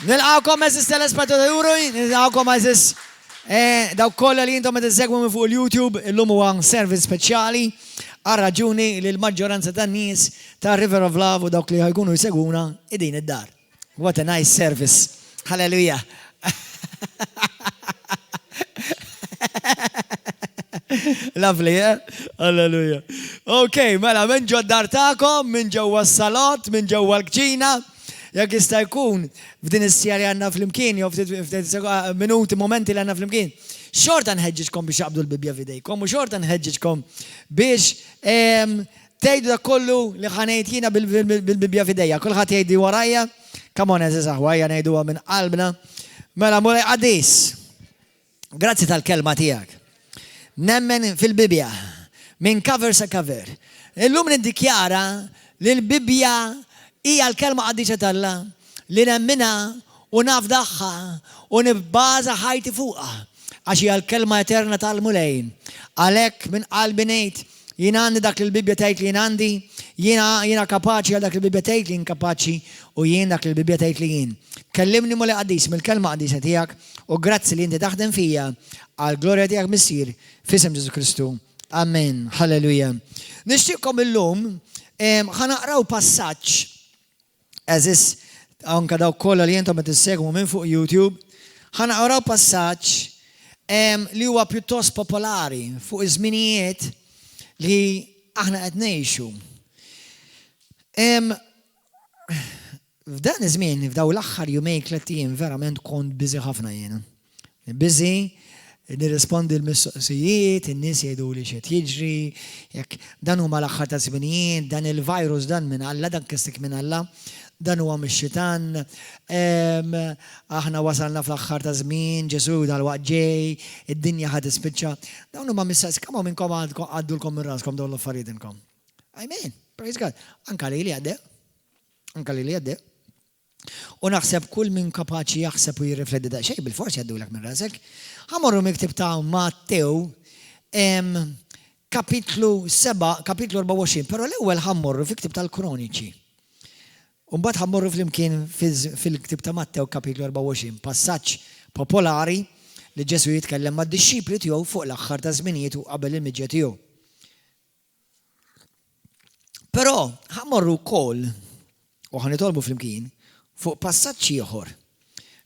Nilqawkom eżis telespettaturi, nilqawkom eżis daw kolla li jintom għed segwu minn fuq il-YouTube, il-lum huwa service speċjali għal raġuni li l-maġġoranza tan nies ta' River of Love u dawk li ħajkunu jsegwuna id-din id-dar. What a nice service. Hallelujah. Lovely, eh? Hallelujah. Okay, mela, minn ġo d-dar ta'kom, minn ġewwa s-salot, minn ġewwa l-kċina, jekk jista' jkun f'din is-sija li għandna fl-imkien, jew f'ftit minuti, momenti li għandna fl-imkien, xorta nħeġġiġkom biex jaqbdu l-Bibja f'idejkom u xorta nħeġġiġkom biex tgħidu dak kollu li ħanejt jiena bil-Bibja f'idejja. Kulħadd jgħidi warajja, come on eżis aħwajja ngħiduha minn qalbna. Mela mulej qadis. Grazzi tal-kelma tiegħek. Nemmen fil-Bibja minn cover sa cover. Illum niddikjara li l-Bibja hija l-kelma qaddiċa tal-Alla li nemmina u nafdaħħa u nibbaża ħajti fuqha għax hija l-kelma eterna tal-mulejn. Għalhekk minn qalbi ngħid jien għandi dak li l-Bibja tgħid li jien għandi, jiena kapaċi għal dak li l-Bibja tgħid li jien kapaċi u jien dak li l-Bibja tgħid li jien. Kellimni mulej qaddis mill-kelma qaddiċa tiegħek u grazzi li inti taħdem fija għal glorja tiegħek missier f'isem Ġesu Kristu. Amen. Halleluja. Nixtieqkom illum ħanaqraw passaġġ eżis anka daw kollha li jentom qed issegwu minn fuq YouTube, ħanaqraw passaġġ li huwa pjuttost popolari fuq iż-żminijiet li aħna qed ngħixu. F'dan iż-żmien, f'daw l-aħħar jumejn tliet verament kont biżi ħafna jiena. Biżi nirrispondi l-mistoqsijiet, in-nies jgħiduli x'qed jiġri, jekk dan huma l-aħħar ta' żminijiet, dan il-virus dan minn Alla, dan kistik minn Alla, dan huwa mix-xitan, aħna wasalna fl-aħħar ta' żmien, Ġesu dal-waqt ġej, id-dinja ħad tispiċċa. Dawn huma mistaqsi kemm minnkom għaddulkom minn raskom dawn l-affarijiet inkom. Amen. Praise God. Anka li għaddew. Anka li għaddew. U naħseb kull min kapaċi jaħseb u jirrifletti da xejn bil-forsi għaddulek minn rasek. Ħamorru miktib ta' Mattew kapitlu 7, kapitlu 24, però l-ewwel ħammorru fi ktib tal-Kroniċi. Mbagħad ħammorru flimkien fil-ktib ta' Mattew kapitlu 24, passaġġ popolari li Ġesu jitkellem mad-dixxipli tiegħu fuq l-aħħar ta' żminijiet u qabel il-miġġa tiegħu. Però ħammorru wkoll u ħanitolbu flimkien fuq passaġġ ieħor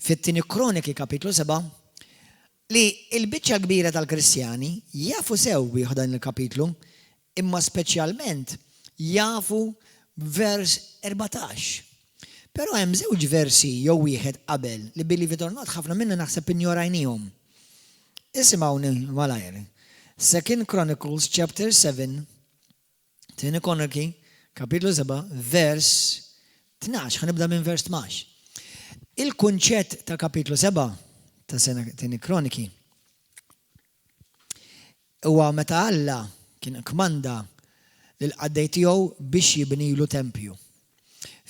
fit-tieni Kroniki kapitlu 7 li l-biċċa kbira tal-Kristjani jafu sew dan il-kapitlu imma speċjalment jafu vers 14. Però hemm żewġ versi jew wieħed qabel li believe it or not ħafna minna naħseb injorajnihom. Isimgħuni malajr. 2 Chronicles chapter 7, tieni Kroniki kapitlu 7 vers 12, ħanibda minn vers 12. Il-kunċett ta' kapitlu 7 ta' tieni Kroniki huwa meta Alla kien kmanda lil qaddej tiegħu biex jibnilu tempju.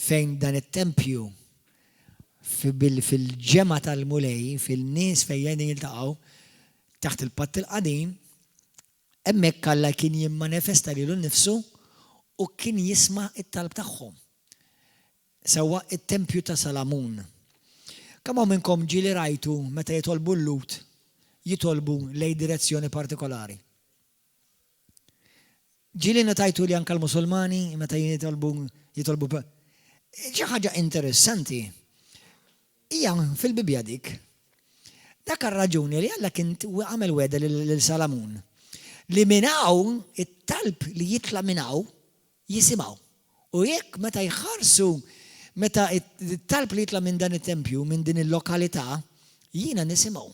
Fejn dan it-tempju fil-ġema tal-mulej, fil-nies fejn jiltaqgħu taħt il-patt il-qadim, hemmhekk Alla kien jimmanifesta lilu nnifsu u kien jisma' it-talb tagħhom. Sewwa it-tempju ta' Salamun. Kemm minnkom ġieli rajtu meta jitolbu l-lut jitolbu lejn direzzjoni partikolari. Ġieli notajtu li anke l-Musulmani meta jitolbu xi ħaġa interessanti. Hija fil-Bibja dik. Dak ar-raġuni li Alla kien għamel weda lil Salamun li minn hawn it-talb li jitla' minn hawn jisimgħu. U jekk meta jħarsu meta it-talb li jitla' minn dan it-tempju, minn din il-lokalità, jiena nisimgħu.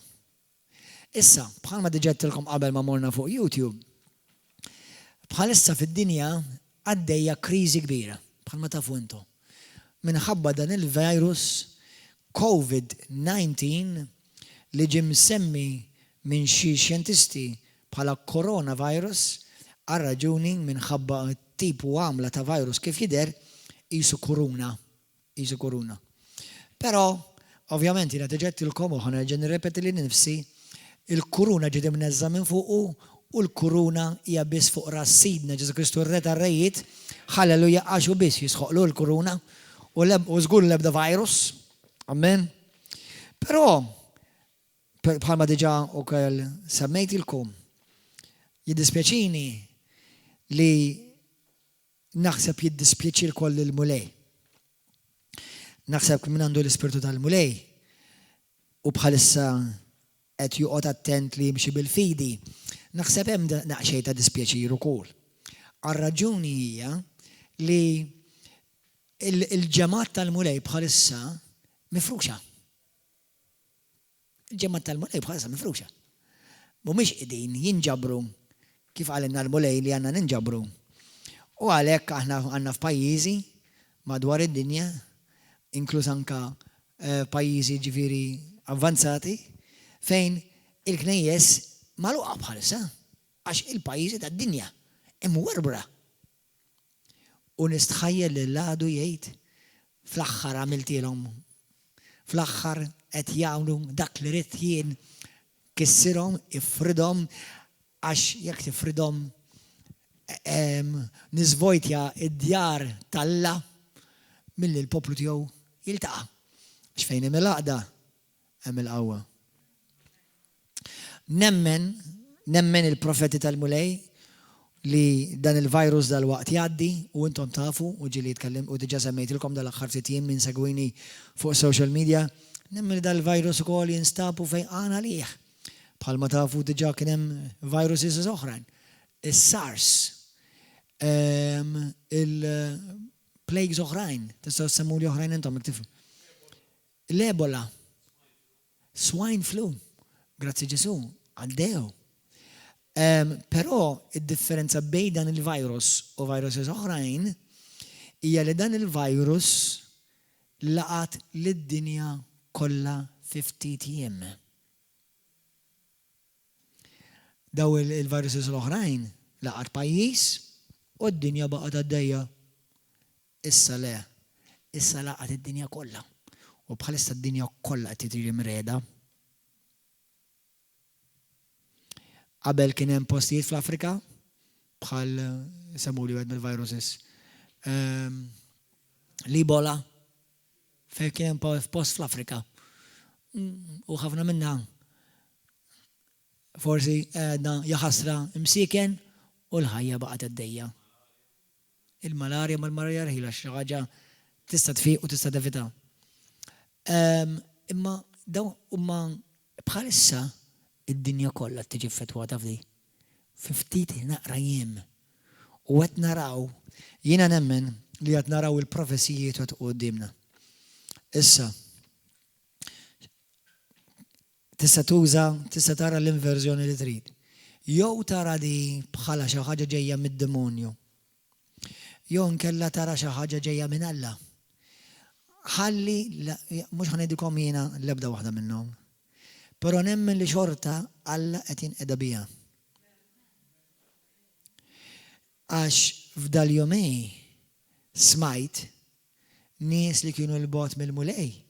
Issa, bħalma diġettilkom qabel ma morna fuq YouTube, bħalissa fid-dinja għaddejja kriżi kbira, bħalma tafu intom. Minħabba dan il-virus COVID-19 li ġie msemmi minn xi xjentisti bħala coronavirus għal raġuni minħabba tipu għamla ta' virus kif jidher qisu kuruna. Però ovvjament jiena tiġettilkom u ħanerġa' nirrepeti li nifsi il-kuruna ġiet imneżża minn fuqu u l-kuruna hija biss fuq ras Sidna Ġesu Kristu r-Re tar-Rejiet, ħalleluja għaxu biss jisħoqlu l-kuruna u żgur l-ebda virus. Amen. Però, bħalma diġà ukoll semmejtilkom, jiddispjaċini li naħseb jiddispjaċi l-koll il-mulej. Naħseb min għandu l-ispirtu tal-mulej u bħalissa qed joqgħod attent li jimxi bil-fidi, naħseb hemm naqxej ta' dispjaċir ukoll. Għar-raġuni hija li il-ġemat tal-mulej bħalissa mifruxa. Il-ġemat tal-mulej bħalissa mifruxa. Mhumiex qegħdin jinġabru kif għalinna l-mulej li għandna ninġabru. U għalhekk aħna għandna f'pajjiżi madwar id-dinja, inkluż anka pajjiżi ġifieri avvanzati, fejn il-knejjes magħluqa bħalissa għax il-pajjiżi tad-dinja hemm werbra. U nistħajjel li l-għadu jgħid fl-aħħar għamiltilhom. Fl-aħħar qed jagħmlu dak li rid jien kissirhom, ifridhom għax jekk tifridhom niżvojtja id-djar tal-Alla milli l-poplu tiegħu jiltaqa'. Għax fejn hemm il-għaqda hemm il-qawwa. Nemmen il-profeti tal-mulej li dan il-virus dal-waqt jgħaddi u intom tafu u ġili jitkellem u diġà semmejtilkom dal-aħħar ftit minn segwini fuq social media, nemmen dal-virus ukoll jinstabu fejn għana liħ. Bħalma tafu diġà kien hemm viruses oħrajn. Is-SARS, il-plagues oħrajn, tistgħu semmu li oħrajn intom iktifu. L-Ebola, swine flu, grazzi Ġesu, għaddew. Però id-differenza bejn dan il-virus u viruses oħrajn hija li dan il-virus laqat lid-dinja kollha 50 jiem. Daw il-viruses l-oħrajn laqat pajjiż u d-dinja baqgħet għaddejja. Issa le, issa laqat id-dinja kollha. U bħalissa d-dinja kollha qed tiġi mreda. Qabel kien hemm postijiet fl-Afrika bħal semmu li għed mill-viruses. L-Ebola fejn kien hemm post fl-Afrika. U ħafna minnha forsi għedna jaħasra imsiken u l-ħajja baqgħet għaddejja. Il-malarja mal-marja rħila xi ħaġa tista' tfiq u tista' tevita. Imma dawn huma bħalissa id-dinja kollha tiġi ffettwata f'di. Ftit naqra jiem. U qed naraw, jiena nemmen li qed naraw il-profesijiet qed qudiemna. Issa tista' tara l-inverżjoni li trid. Jew tara di bħala xi ħaġa ġejja mid-demonju. Jew nkella tara xi ħaġa ġejja minn Alla. Ħalli mhux ħanedikom jiena l-ebda waħda minnhom. Però nemmen li xorta Alla qed jinqeda biha. Għax f'dal-jumej smajt nies li kienu l-bot mill-mulej.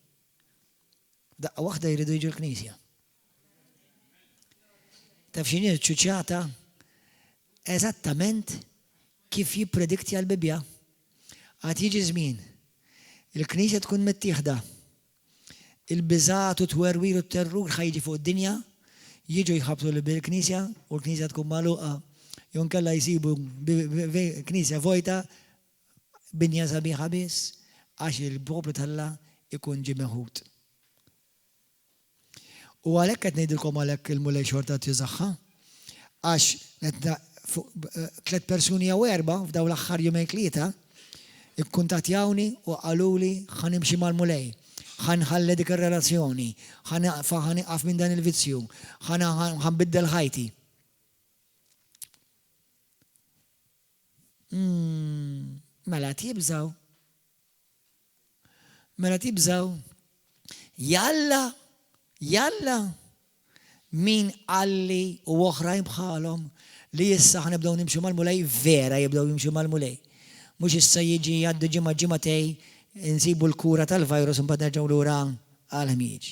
Daqqa waħda jridu jiġu l-Knisja. Taf x'inhi ċuċċata eżattament kif jippredikti għall-Bibja. Għad jiġi żmien. Il-Knisja tkun mittieħda. Il-biżat u twerwir u t-terrur ħajġi fuq id-dinja, jiġu jħabtu bil-Knisja u l-Knisja tkun magħluqa. Jew nkella jsibu Knisja vojta binja sabiħa biss għax il-poplu tal-Alla ikun ġie meħud. U għalhekk qed ngħidilkom għalhekk il-mulej xorta tiżaħħa għax 3 persuni jew 4 f'daw l-aħħar jumejn 3 ikkuntattjawni u qaluli ħanimxi mal-mulej. ħanħalli dik ir-relazzjoni, ħaniqaf minn dan il-vizzju, ħanbiddel ħajti. Mela tibżaw. Jalla min qalli u oħrajn bħalhom li issa ħnibdew nimxu mal-mulej, vera jibdew jimxu mal-mulej. Mhux issa jiġi għaddu ġimgħatej insibu l-kura tal-virus imbagħad nerġgħu lura għal-ħmieġ.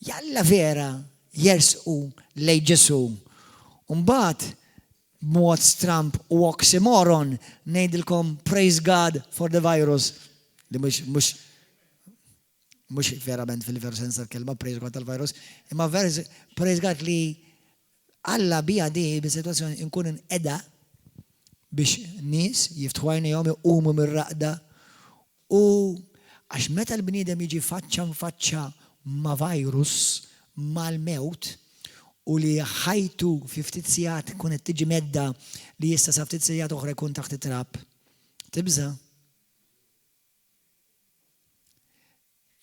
Jalla vera jersqu lejn Ġesu. Mbagħad b'mod stramp u oxymoron ngħidilkom praise God for the virus li mhux mux verament fil-veru sens tal-kelma, praise God tal-virus, imma praise God li Alla bija di bi-situazzjoni nkun edha biex nis jiftħu għajnejhom iqumu mir-raqda u għax meta l-bniedem jiġi faċċa ma' virus mal-mewt u li ħajtu fi ftit sigħat kun qed tiġi medda li jista' sa ftit sigħat oħra jkun taħt it-trab. Tibża.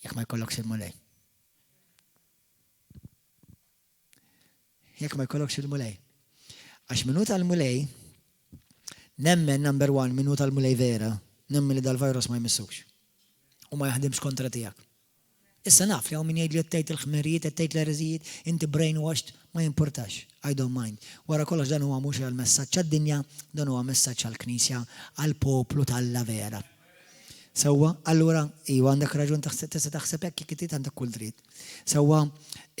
Jekk ma jkollokx il-mulej. Jekk ma jkollokx il-mulej. Għax minu tal-mulej, nemmen number one, minu tal-mulej vera, nemmen li dal-virus ma jmissux. U ma jaħdimx kontra tijak. Issa naf li għu min jgħid li għattajt il-ħmerijiet, għattajt l-reżijiet, inti brainwashed, ma jimportax. I don't mind. Wara kollox dan huwa mhux għal-messaġġ għad-dinja, dan huwa messaġġ għall-Knisja, għall-poplu tal-la vera. Sewwa, allura, iwa għandek raġun tista' taħseb hekk kif għandek kull dritt. Sewwa,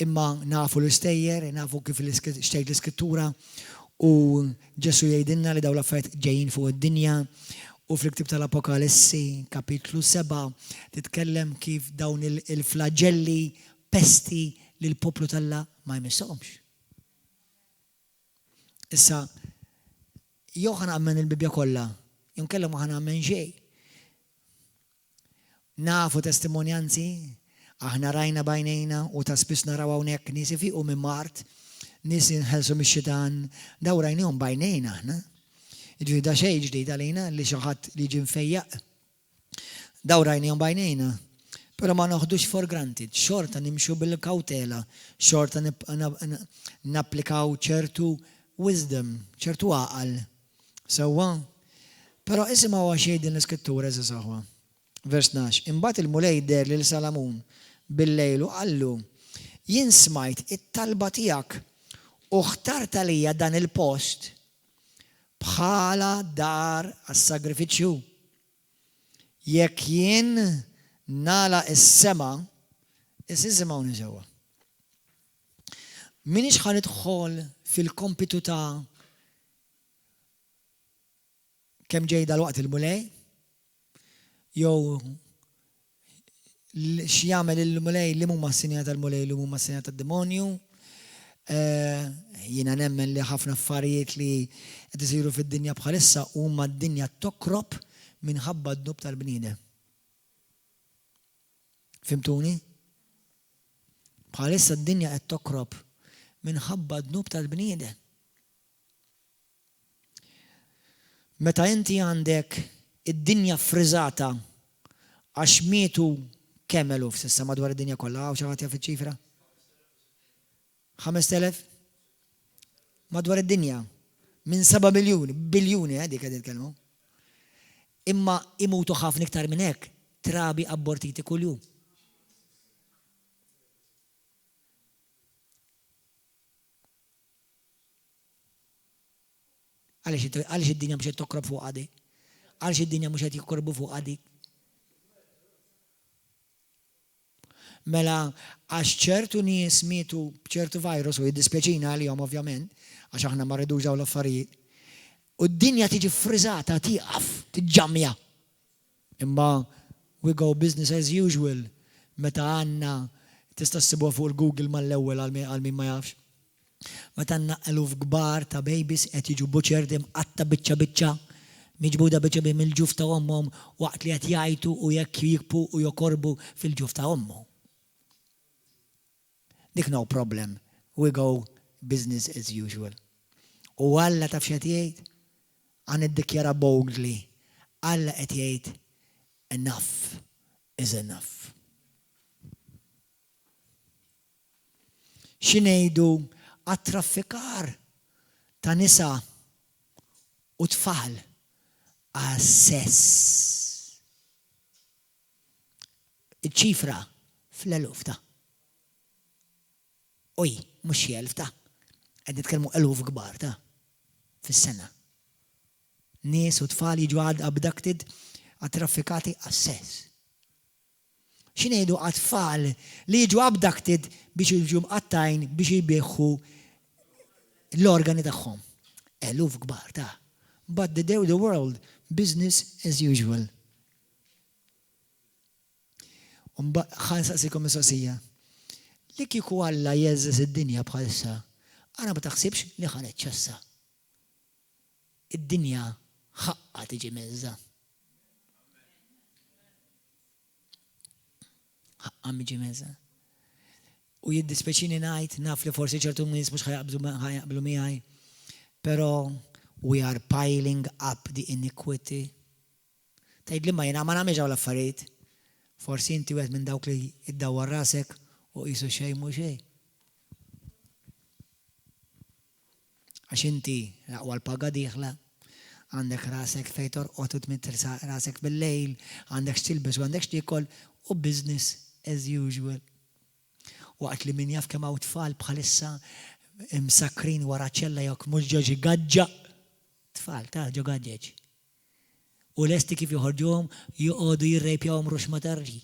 imma nafu l-istejjer, nafu kif xtejt l-iskrittura u Ġesu jgħidilna li dawn l-affarijiet ġejjin fuq id-dinja u fl-iktib tal-Apokalissi kapitlu 7 titkellem kif dawn il-flagelli pesti li l-poplu tal-la ma jmissahomx. Issa, jew ħanammen il-Bibja kollha, jew kellha ma ħanammen xejn. Nafu testimonjanzi, aħna rajna bajnejna u ta' spiss naraw hawnhekk nies ifiqu minn Mart, nies inħelsu mix-xitan, daw rajnihom bajnejna aħna. Jiġri da xejn ġdid għalina li xi ħadd li jiġi mfejjaq. Daw rajnihom bajnejna. Però ma noħdux for granted, xorta nimxu bil-kawtela, xorta napplikaw ċertu wisdom, ċertu għaqal. Sewwa. Però isimgħu xejn din l-iskrittura eżaħwa. Vers 12. Imbagħad il-mulej der lil Salamun bil-lejl u qallu jien smajt it-talba tiegħek u ħtart għalija dan il-post bħala dar għas-sagrifiċċju. Jekk jien nala is-sema, is-isimgħuni sewwa. Minix ħanidħol fil-kompitu ta' kemm ġejda l-waqt il-mulej, jew x'jagħmel il-mulej li huma s-sinjat tal-mulej li huma s-sinjat tad-demonju. Jiena nemmen li ħafna affarijiet li qed isiru fid-dinja bħalissa huma d-dinja tokkrob minħabba d-dnub tal-bniedem. Fimtuni? Bħalissa d-dinja qed tokkrob minħabba d-dnub tal-bniedem. Meta inti għandek id-dinja friżata għax mietu kemm eluf s'issa madwar id-dinja kollha u xi ħadd jaf iċ-ċifra? 5,000? Madwar id-dinja. Minn 7 biljuni dik qed nitkellmu. Imma imutu ħafna iktar minn hekk trabi abbortiti kuljum. Għaliex id-dinja mhux qed tokkrob fuq għadi? Għaliex id-dinja mhux qed jikkorbu fuq għadi? Mela għax ċertu nies mietu b'ċertu virus u jiddispjaċina għalihom ovvjament, għax aħna ma rridux dawn l-affarijiet. U d-dinja tiġi friżata, tieqaf, tiġġammja. Imma we go business as usual meta għandna tista' ssibuha fuq il-Google mal-ewwel għal min ma jafx. Meta għandna eluf kbar ta' babies qed jiġu butchered imqatta biċċa miġbuda biċċa mill-ġuf ta' ommhom waqt li qed jgħajtu u jekk jikbu u jokorbu fil-ġuf ta' ommhom. Dik no problem. We go business as usual. U Alla taf x'qed jgħid? Għan iddikjara boldly. Alla qed jgħid enough is enough. X'ngħidu għat-traffikar ta' nisa u tfal għas-sess. Iċ-ċifra fl-eluf ta' mhux xi elf ta' qed nitkellmu eluf kbar ta' fis-sena. Nies u tfal jiġu abducted għat-traffikati għas-sess. X'ngħidu għat-tfal li jiġu abducted biex jiġu mqattajn biex jibieħħu l-organi tagħhom. Eluf kbar ta'. But the world, business as usual. ħansaqsikom mistoqsija. Li kieku Alla jeżżes id-dinja bħalissa, għana ma taħsibx li ħanet ċassa. Id-dinja ħaqqa tiġi meżza. Ħaqqa miġi meżza. U jiddispeċini ngħid, naf li forsi ċertu nies mhux ħajaqblu miegħi, però we are piling up the iniquity. Tgħid li ma jiena ma nagħmilx l-affarijiet. Forsi inti wieħed minn dawk li iddawwar rasek u qisu xejn mhu xejn. Għax inti laqwa l-paga dieħla, għandek rasek fejn torqod u tmitt rasek bil-lejl, għandek x'tilbes u għandek x'tiekol u business as usual. Waqt li min jaf kemm hawn tfal bħalissa msakrin wara ċella jekk mhux ġoġi gaġġa. Tfal ta' ġo gaġġeġ. U lesti kif joħorġuhom joqogħdu jirrejpjawhom rux matarġi.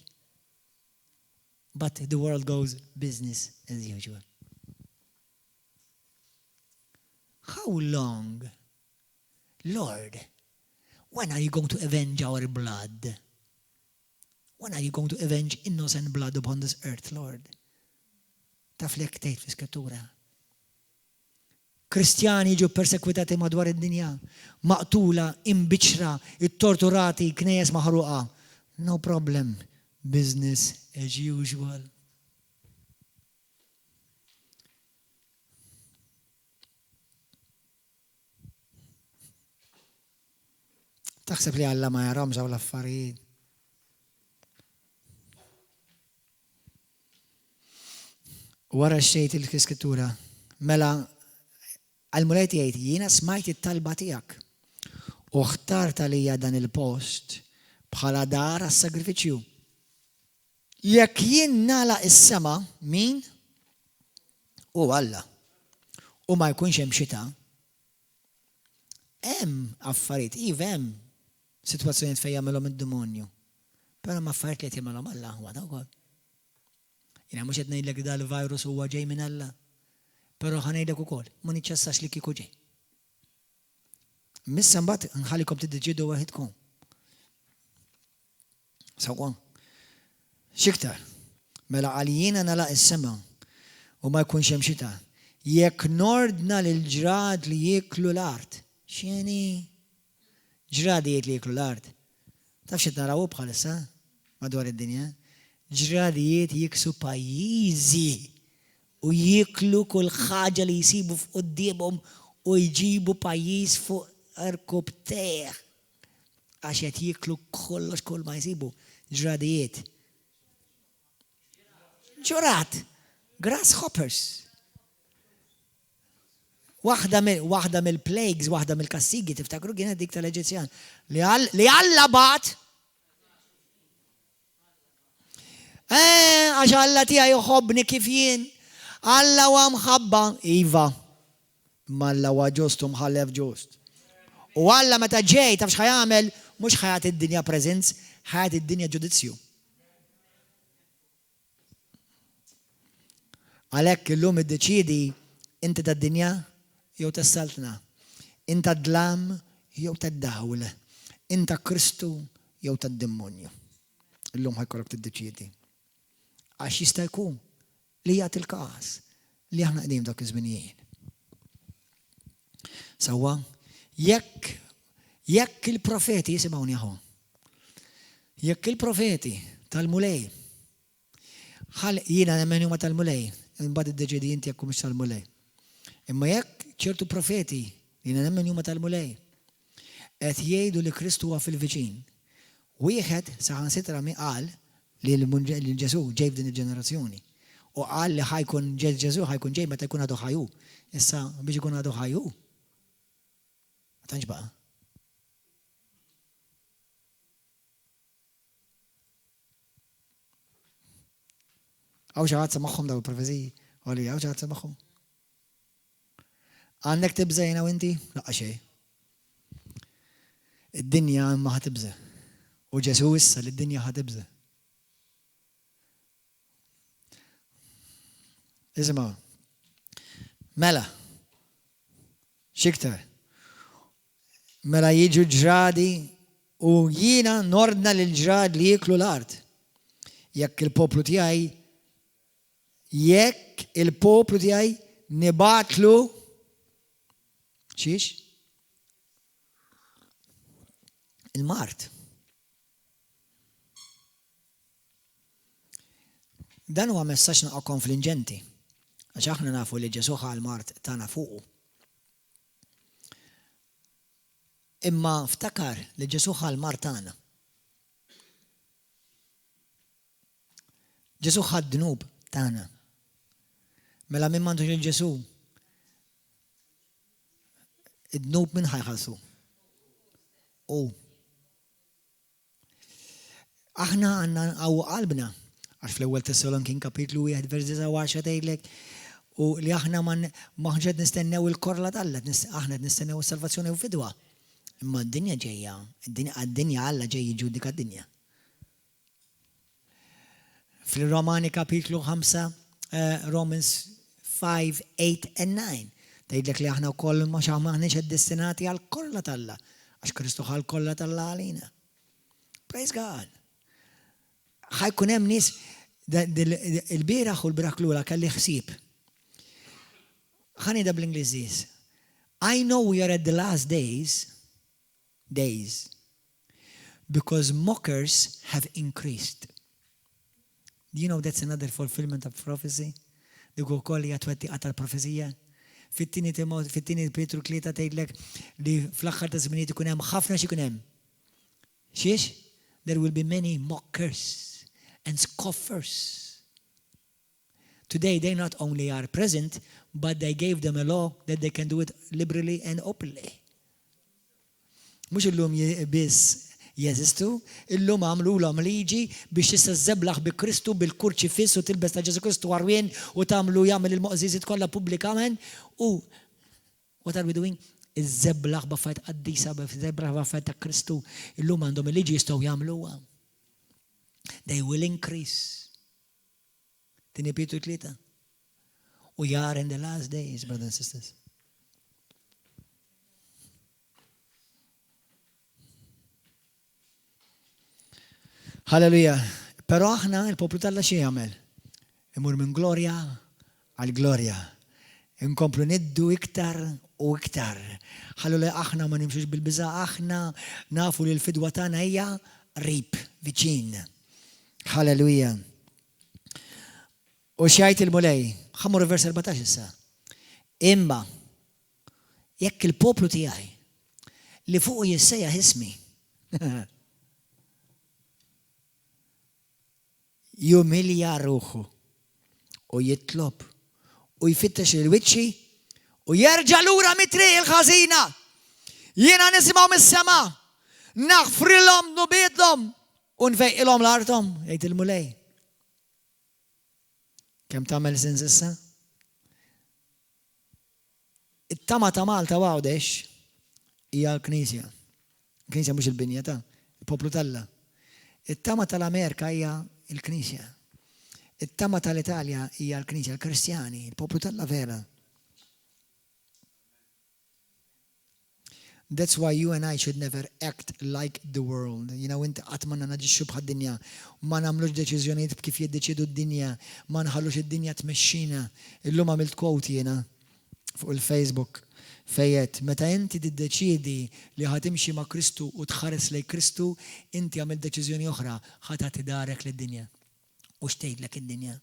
But the world goes business as usual. How long, Lord, when are you going to avenge our blood? When are you going to avenge innocent blood upon this earth, Lord? Taf li tgħid fl-Iskrittura. Kristjani ġew persekwitati madwar id-dinja, maqtula, imbiċra, ittorturati, knejjes maħruqa. No problem. Business as usual. Taħseb li Alla ma jaramx hawn l-affarijiet. Wara xejt il-Iskrittura, mela għal-mulejt jgħid, jiena smajt it-talba tiegħek u ħtart għalija dan il-post bħala dar għas-sagrifiċċju. Jekk jien nagħlaq is-sema, min? U Alla. U ma jkunx hemm xita. Hemm affarijiet, iva hemm sitwazzjonijiet fejn jagħmilhom id-demonju. Però ma affarijiet li qed jagħmilhom Alla waħda wkoll. Jiena mhux qed ngħidlek dal-virus huwa ġej minn Alla. Però ħanejdek ukoll, ma niċċessax li kieku ġej. Missa mbagħad nħallikom tiddeċidu waħedkom. Sewwa. X'iktar? Mela għalijina nagħlaq is-sema u ma jkunx hemm xita. Jekk nordna lil ġrad li jieklu l-art. X'inhi? Ġradijiet li jieklu l-art. Taf x'qed naraw bħalissa madwar id-dinja? Ġradijiet jiksu pajjiżi u jiklu kull ħaġa li jisibu f'qudiemhom u jġibu pajjiż fuq irkub teħ. Għax qed jiklu kollox kull ma jisibu. Ġradijiet. Ġurat. Grasshoppers. Waħda mill-plagues, waħda mill-kassigi, tiftakru kienet dik tal-Eġizzjan. Li Alla bat. Għax Alla tiegħi joħobbni kif jien. Alla huwa mħabba, iva. Ma Alla huwa ġust u mħallef ġust. U Alla meta ġej taf x'ħajamel, mhux ħajat id-dinja preżenz, ħajat id-dinja ġudizzju. Għalhekk illum iddeċiedi inti tad-dinja jew tas-saltna. Inta d-dlam jew tad-dawl. Inta Kristu jew tad-demonju. Illum ħajkollok tiddeċiedi. Għax jista' jkun li jagħti il-każ li aħna qegħdin dak iż-żminijiet. Sewwa, jekk il-profeti jisimgħuni aħu. Jekk il-profeti tal-mulej jiena nemmen huma tal-mulej, imbagħad iddeċiedi inti jekk mhux tal-mulej. Imma jekk ċertu profeti jiena nemmen huma tal-mulej qed jgħidu li Kristu huwa fil-viċin. Wieħed saħansitra mi qal li l-Ġesu ġej f'din il-ġenerazzjoni. U qal li ħajkun Ġesu ħajkun ġej meta jkun għadu ħajju. Issa biex ikun għadu ħajju. Ma tantx baqa'. Għaw xi ħadd samaħħom daw il-profeziji, għalli għaw xi ħadd samaħħom. Għandek tibża jiena u inti? Laqqa xejn. Id-dinja imma ħatibża. U Ġesu issa li d-dinja ħatibża. Isma' mela, xiktar, mela jiġu ġradi u jiena nordna l-ġrad li jiklu l-art. Jekk il-poplu tiegħi nibatlu xiex? Il-mart. Dan huwa messaġġ naqa' konfliġenti. Għax aħna nafu li Ġesu ħa l-mart tagħna fuqu. Imma ftakar li Ġesu ħa l-mart tagħna. Ġesu ħa d-dnub tagħna. Mela min m'għandux il-Ġesu. Id-dnub min ħajħallsu. Aħna għandna nqawwu qalbna għax fl-ewwel Tessalonikin kapitlu 1 vers 10 tgħidlek u li aħna ma ħġed nistennew il-korla tal-Alla, aħna nistennew is-salvazzjoni u fidwa. Imma d-dinja ġejja, għad-dinja Alla ġej jiġġudika d-dinja. Fil-Romani kapitlu 5, Romans 5, 8 and 9. Tgħidlek li aħna wkoll ma maħniex destinati għall-korla tal-Alla għax Kristu ħal kollha tal-Alla għalina. Praise God. ħajkun hemm nies il-bieraħ u l-bieraħ lura kelli ħsieb. Ħanida bl-Ingliż. I know we are at the last days because mockers have increased. Do you know that's another fulfillment of prophecy? Dik ukoll hija twettiqa tal-profezija. Fit-tieni Petru 3 tgħidlek li fl-aħħar ta' żminijiet ikun hemm ħafna x'ikun hemm. Xiex? There will be many mockers and scoffers. Today they not only are present, but they gave them a law that they can do it liberally and openly. Mhux illum biss jeżistu, illum għamlulhom liġi biex tista' żeblaħ bi Kristu bil-kurċifiss u tilbes ta' Ġesu Kristu għarwien u tagħmlu jagħmel il-moqżiżiet kollha pubblikament u what are we doing? Iż-żeblaħ b'affarijiet qaddisa, żeblaħ b'affarijiet ta' Kristu. Illum għandhom il-liġi jistgħu jagħmluha. They will increase. Tieni Petru 3. We are in the last days, brothers and sisters. Halleluja. Però aħna il-poplu tal-Alla xi jagħmel? Imur minn glorja għal glorja. Inkomplu niddu iktar u iktar. Halleluja, aħna ma nimxux bil-biża', aħna nafu li l-fidwa tagħna hija qrib, viċin. Halleluja. U xajt il-mulej, ħammur vers 14 issa. Imma jekk il-poplu tiegħi li fuq jissejjaħ ismi jumilja ruħu u jitlob u jfittex il-wiċċi u jerġa' lura mit-triq il-ħażina. Jiena nisimgħu mis-sema, naħfrilhom nubiedhom u nfejqilhom l-artom, jgħid il-mulej. Kemm tagħmel sens issa? It-tama ta' Malta Għawdex hija l-Knisja. Il-Knisja mhux il-binja ta' il-poplu tal-Alla. It-tama tal-Amerika hija il-Knisja. It-tama tal-Italja hija l-Knisja, l-Kristjani, il-poplu tal-Alla vera. That's why you and I should never act like the world. Inti qatt ma naġixxu bħad-dinja, ma nagħmlux deċiżjonijiet kif jiddeċiedu d-dinja, ma nħallux id-dinja tmexxina. Illum għamilt quote jiena fuq il-Facebook fejn meta inti tiddeċiedi li ħatimxi ma' Kristu u tħares lejn Kristu, inti għamil deċiżjoni oħra ħadd tagħti darek lid-dinja. U x'tgħidlek id-dinja?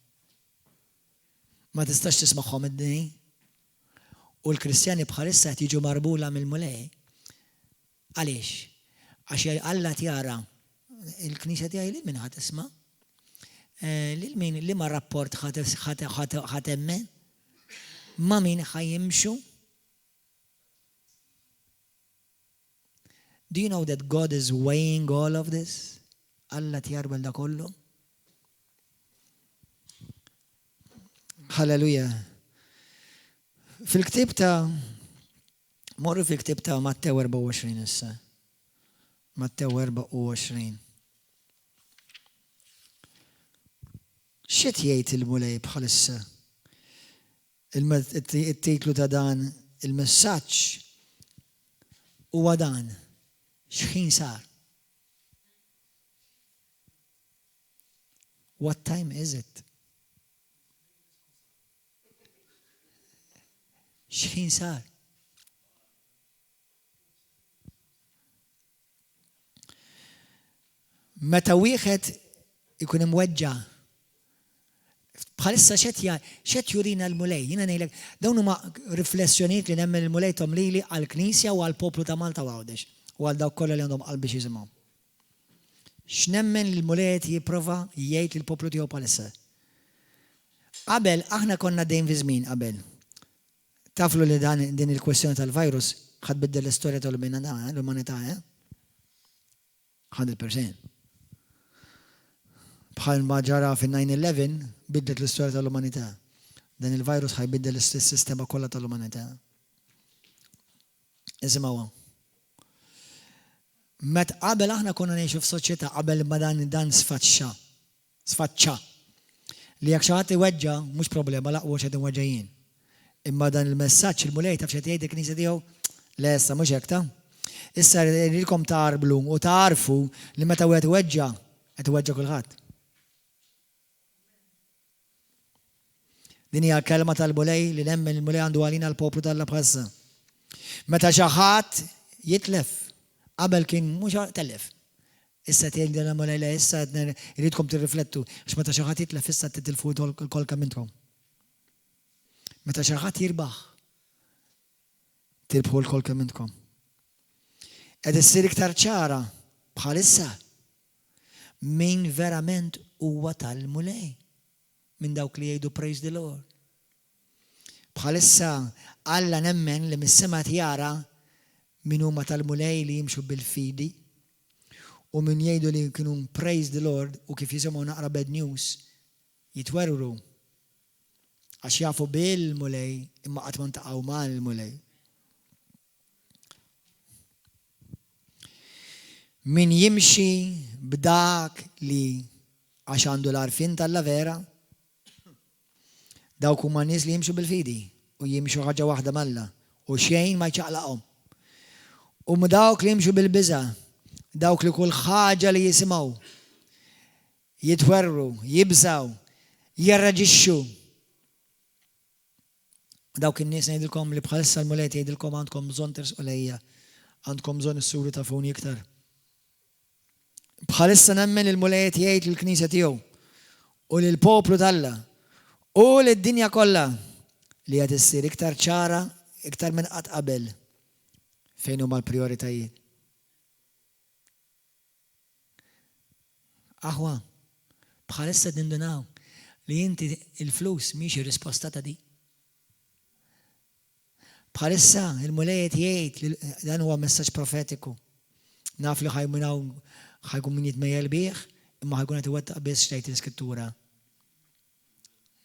Ma tistax tismagħhom id-dinja. U l-Kristjani bħalissa qed jiġu marbula mill-mulej. Għaliex? Għax Alla tjara il-Knisja tiegħi lil min ħadd isma'? Lil min li ma rapport ħadd emmen? Ma' min ħajjimxu? Do you know that God is weighing all of this? Alla tjarbel da kollu? Halleluja. Fil-ktib ta' morru fil-ktib ta' Mattew 24 issa. Mattew 24. X'qed jgħid il-mulej bħalissa? Il-titlu ta' dan il-messaġġ huwa dan. X'ħin sar? What time is it? X'ħin sar? Meta wieħed ikun imweġġa' bħalissa xed jurina l-mulej, jiena ngħidlek dawn huma riflessjonijiet li nemmen il-mulej tom lili għall-Knisja u għall-poplu ta' Malta għawdex u għal dawk kollha li għandhom qalb biex jisimgħu. X'nemmen il-mulej jipprova jgħid lill-poplu tiegħu bħalissa. Qabel aħna konna dejjem fi żmien qabel. Taflu li din il-kwestjoni tal-virus ħad biddel l-istorja tal-umanità, 100%. Bħal ma ġara fin 9/11 bidlet l-istorja tal-umanità. Dan il-virus ħajbiddel l-sistema kollha tal-umanità. Isimgħu. Met qabel aħna konna ngħixu f'soċjetà qabel ma dan sfaċċa. Li jekk xi ħadd iweġġa mhux problema laqwa x'qed inweġġa jien. Imma dan il-messaġġ il-mulej taf x'qed jgħid il-Knisja tiegħu le issa mhux hekk ta'. Issa rridilkom tarblu u tarfu li meta wieħed iweġġa qed iweġġa kulħadd. Din hija kelma tal-mulej li nemmen il-mulej għandu għalina l-poplu tal-Labħassa. Meta xi ħadd jitlef, qabel kien mhux telef. Issa tgħid l-mulej le issa iridkom tirriflettu għax meta xi ħadd jitlef issa titilfu l-kol kemm intkom. Meta xi ħadd jirbaħ, tirbħu l-kol kemm intkom. Qed issir iktar ċara bħalissa min verament huwa tal-mulej. Minn dawk li jgħidu praise the Lord. Bħalissa Alla nemmen li mis-sema jara min huma tal-mulej li jimxu bil-fidi u min jgħidu li kienu praise the Lord u kif jisimgħu naqra bad news jitwerru għax jafu bil-mulej imma qatt ma ntaqgħu mal-mulej. Min jimxi b'dak li għax għandu l-arfin tal-la vera dawk huma nies li jimxu bil-fidi u jimxu ħaġa waħda malla u xejn ma jċaqlaqhom. U dawk li jimxu bil-biża, dawk li kull ħaġa li jisimgħu jitwerru, jibżaw, jirraġixxu. Dawk in-nies ngħidilkom li bħalissa l-mulej jgħidilkom għandkom bżonn tersqu lejja, għandkom bżonn issuru tafuni iktar. Bħalissa nemmen il-mulej jgħid lill-Knisja tiegħu u lill-poplu Alla u l-dinja kollha li qed issir iktar ċara, iktar minn qatt qabel fejn huma l-prijoritajiet. Aħwa, bħalissa nindunaw li inti il-flus mhix ir-risposta ta' di. Bħalissa il-mulej jgħid dan huwa messaġġ profetiku. Naf li ħajkun min jitmejjel bih, imma ħajkun qed iwettaq biss xtejt l-Iskrittura.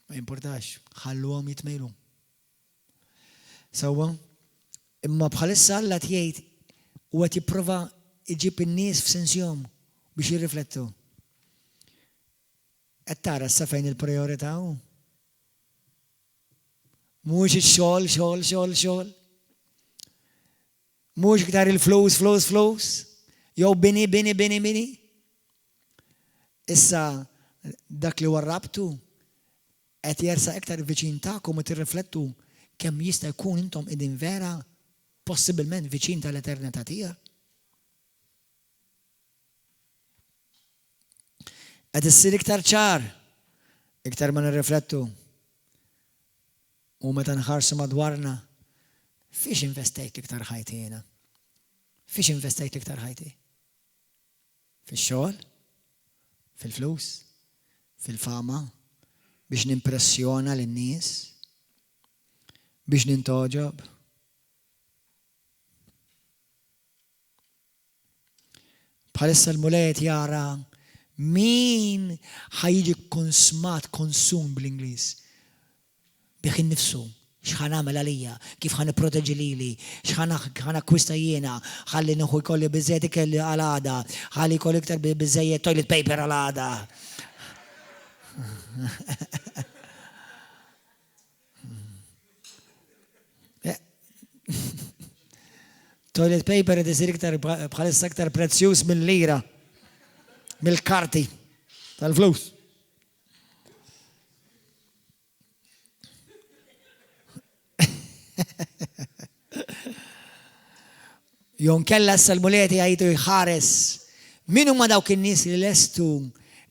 Ma importax, ħalluhom jitmejlu. Sewwa, imma bħalissa Alla tgħid u qed jipprova jġib in-nies f'sensjhom biex jirriflettu. Qed tara issa fejn il-prijorità hu? Mhux ix-xogħol. Mhux iktar il-flus. Jew bini. Issa dak li warrabtu qed jersa' iktar viċin tagħkom u tirriflettu kemm jista' jkun intom qegħdin vera possibilment viċin tal-eternità tiegħek. Qed issir iktar ċar, iktar ma nirriflettu. U meta nħarsu madwarna, fiex investejt iktar ħajti jiena? Fiex investejt iktar ħajti? Fix-xogħol? Fil-flus? Fil-fama? Biex nimpressjona lin-nies? Biex nintoġob? Bħalissa l-mulej jara min ħajġi konsum bl-Ingliż. Bih innifsu, x'ħan għamel għalija, kif ħan proteġi lili, x'ħan akkwista jiena, ħalli nieħu jkolli biżejjed ikelli għal-għada, ħalli jkolli iktar biżejjed toilet paper għal-għada. Toilet paper qed isir iktar bħalissa iktar prezzjuż mill-lira, mill-karti tal-flus. Jon kella s-salmuleti għajtu jħares. Minu ma dawk in-nies li lestu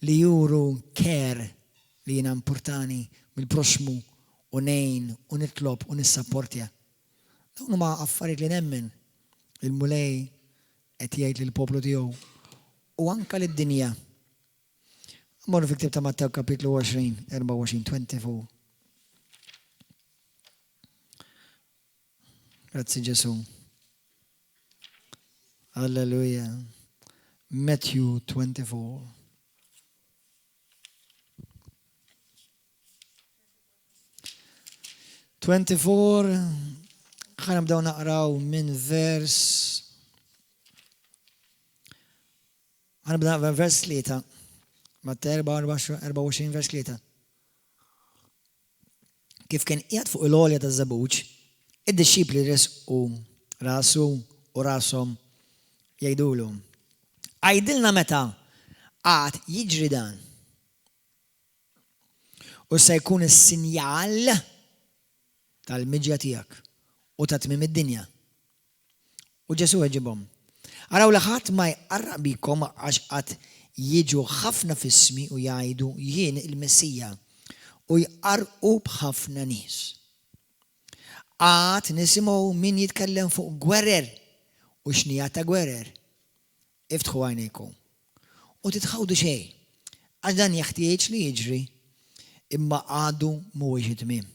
li juru care li jina importani mill-proxmu u nejn u nitlob u nissapportja. Dawn ma affarijiet li nemmen il-mulej qed jgħid lill-poplu tiegħu u anke lid-dinja. Morru fi ktib ta' Mattew kapitlu 20, 24, 24. Grazzi Ġesu. Alleluja. Matthew 24. ħana bdaw naqraw minn vers 3. Matta 24 vers 3. Kif kien qiegħed fuq il-għolja ta' żabuġ, id-disċipli resqu rasu u rashom jgħidulu. Għajdilna meta għad jiġri dan. U se jkun is-sinjal tal-miġja tiegħek u ta' tmiem id-dinja. U Ġesu ġibhom. Araw li ħadd ma jqarraq bikom għax qatt jiġu ħafna fismi u jgħidu jien il-Messija u jqarqu b'ħafna nies. Qatt nisimgħu min jitkellem fuq gwerer u xnija ta' gwerer. Iftħu għajnejkom u titħawdu xejn għax dan jeħtieġ li jiġri imma għadu mhuwiex it-tmiem.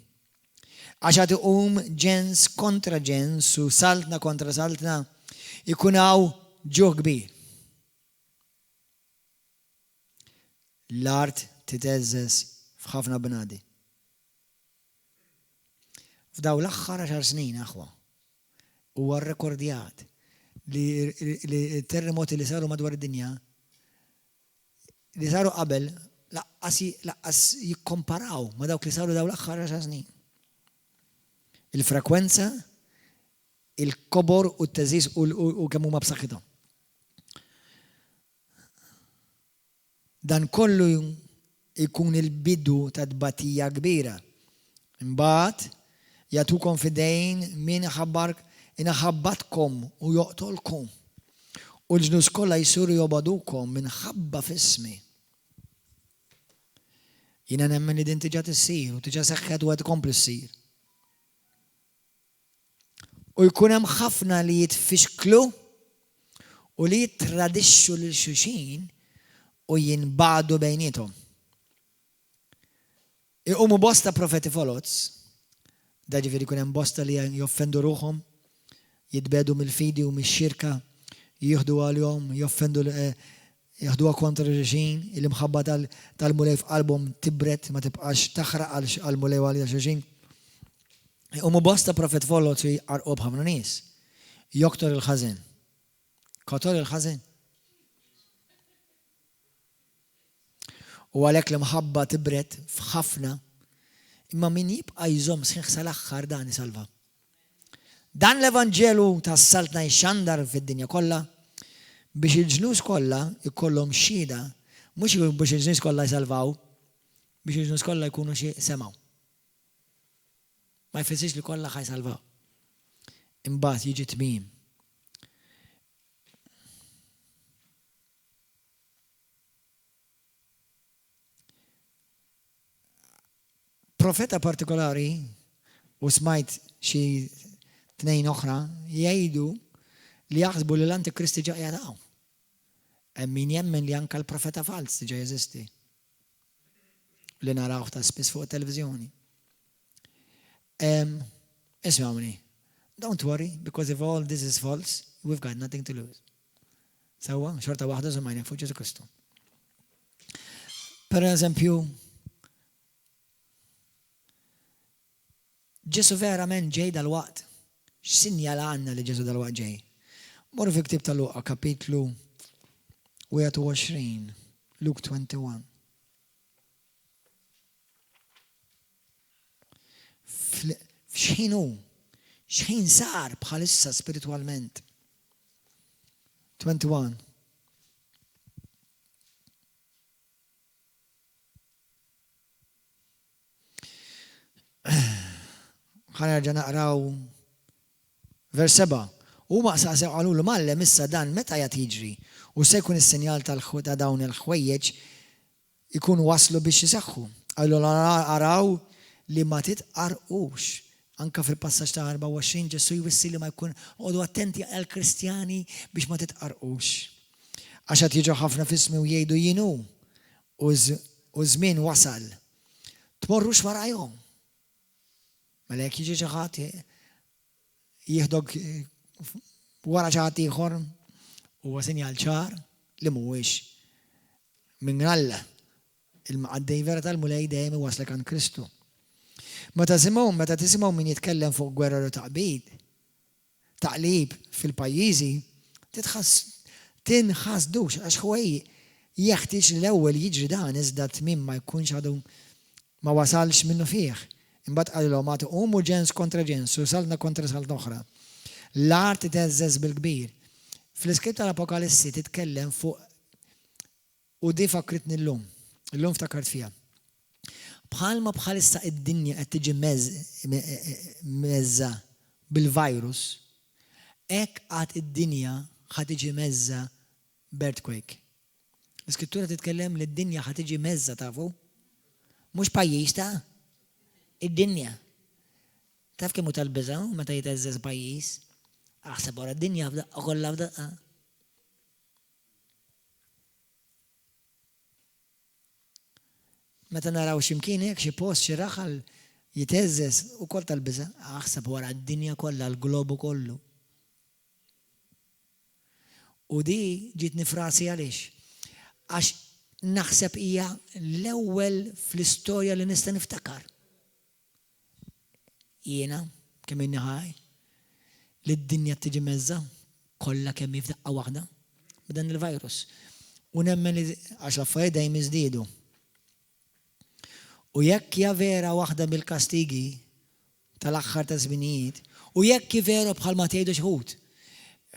Għax għad iqum ġens kontra ġens u saltna kontra saltna ikun hawn ġuħ kbir. L-art titeżżes f'ħafna bnadi. F'daw l-aħħar 10 snin aħwa huwa rrekordjat li terremoti li saru madwar id-dinja li saru qabel laqqas jikkomparaw ma dawk li saru daw l-aħħar 10 snin. Il-frekwenza, il-kobor u t-teżis u kemm huma b'saħħithom. Dan kollu ikun il-bidu ta' tbatija kbira. Imbagħad jagħtukom fidejn min inaħabbatkom u joqtolkom. U l-ġnus kollha jsiru jogħbadukom minħabba f'ismi. Jiena nemmen li din tiġa tissir u tiġa seħħet u qed tkompli ssir. U jkun hemm ħafna li jitfixklu u li jittradixxu lil xulxin u jinbagħdu bejniethom. Iqumu bosta profeti folots, da ġifieri jkun hemm bosta li joffendu ruħhom, jitbedu mill-fidi u mix-xirka, jieħdu għalihom, jaħduha kontra r-reġim, il-imħabba tal-mulej f'qalbhom tibret ma tibqax taħraq għal-mulej għal reġim. Iqumu bosta profet folots jqarqu b'ħafna nies. Joktor il-ħażin. Kotor il-ħażin. U għalhekk l-imħabba tibret f'ħafna imma min jibqa' jżomm sħiħ sal-aħħar dan isalva. Dan l-Evanġelu tas-saltna jxandar fid-dinja kollha biex il-ġnus kollha ikollhom xhieda mhux biex il-ġnus kollha jsalvaw, biex il-ġnus kollha jkunu xi semgħu. Ma jfissirx li kollha ħajsalvaw. Imbagħad jiġi tmiem. Profeta partikolari u smajt xi 2 oħra jgħidu li jaħsbu li l-Antikristi ġa jadaw. Hemm min jemmen li anke l-profeta fals ġa jeżisti. Li narawh ta' spiss fuq it-televiżjoni. Ismawni, don't worry, because if all this is false, we've got nothing to lose. Sawa, xorta waħda żommajnek fuq Ġesu Kristu. Per eżempju, Ġesu verament ġej dal-waqt. X'sinjala għandna li Ġesu dal-waqt ġej? Morru fi ktib ta' Luqa kapitlu 21, Luke 21. X'ħin sar bħalissa spiritualment. 21. ħanerġa' naqraw vers 7. U ma saqsew għalulu mallem issa dan meta jgħat jiġri. U se jkun is-sinjal ta' dawn il-ħwejjeġ ikun waslu biex jisaxħu. Għallu araw li ma titqarqux. Anka fil-passaġġ ta' 24 Ġesu jwissi li ma jkun għodu attenti għal-Kristjani biex ma titqarqux. Għaxat jiġu ħafna fismi u jgħidu jinu u żmien wasal. Tmorrux warajhom. Mela jekk jiġi ġaħat jieħdok wara ċaħat ieħor huwa sinjal ċar li mhuwiex minn Alla. Il-maqaddej vera tal-mulej dejjem waslek għand Kristu. Meta tisimgħu min jitkellem fuq gwerra u taqlib fil-pajjiżi, tinħasdux għax ħwej jeħtieġ l-ewwel jiġri dan iżda tmiem ma jkunx għadu ma wasalx minnu fih. Imbagħad qalilhom ma tiqumu ġens kontra ġens u salna kontra salta oħra. L-art titeżżeż bil-kbir. Fl-iskript tal-Apokalissi titkellem fuq u di fakritni llum ftakart fiha. Bħalma bħalissa id-dinja qed tiġi meżza bil-virus, hekk għad id-dinja ħad tiġi meżza b'earthquake. L-iskrittura titkellem li d-dinja ħad tiġi meżza tafu? Mhux pajjiż ta' id-dinja. Taf kemm hu tal-biża' meta jiteżżeż pajjiż? Aħseb wara d-dinja f'daqqa kollha f'daqqa. Meta naraw x'imkien hekk xi post xi raħal jiteżżeż ukoll tal-biża' aħseb wara d-dinja kollha l-globu kollu. U di ġiet nifrasi għaliex? Għax naħseb hija l-ewwel fl-istorja li nista' niftakar. Jiena kemm inni ħaj li d-dinja tiġi meżza kollha kemm f'daqqa waħda b'dan il-virus. U nemmen li għax l-affarijiet dejjem jiżdiedu. U jekk hija vera waħda mill-kastigi tal-aħħar ta' żminijiet, u jekk veru bħalma tgħidu xi ħud,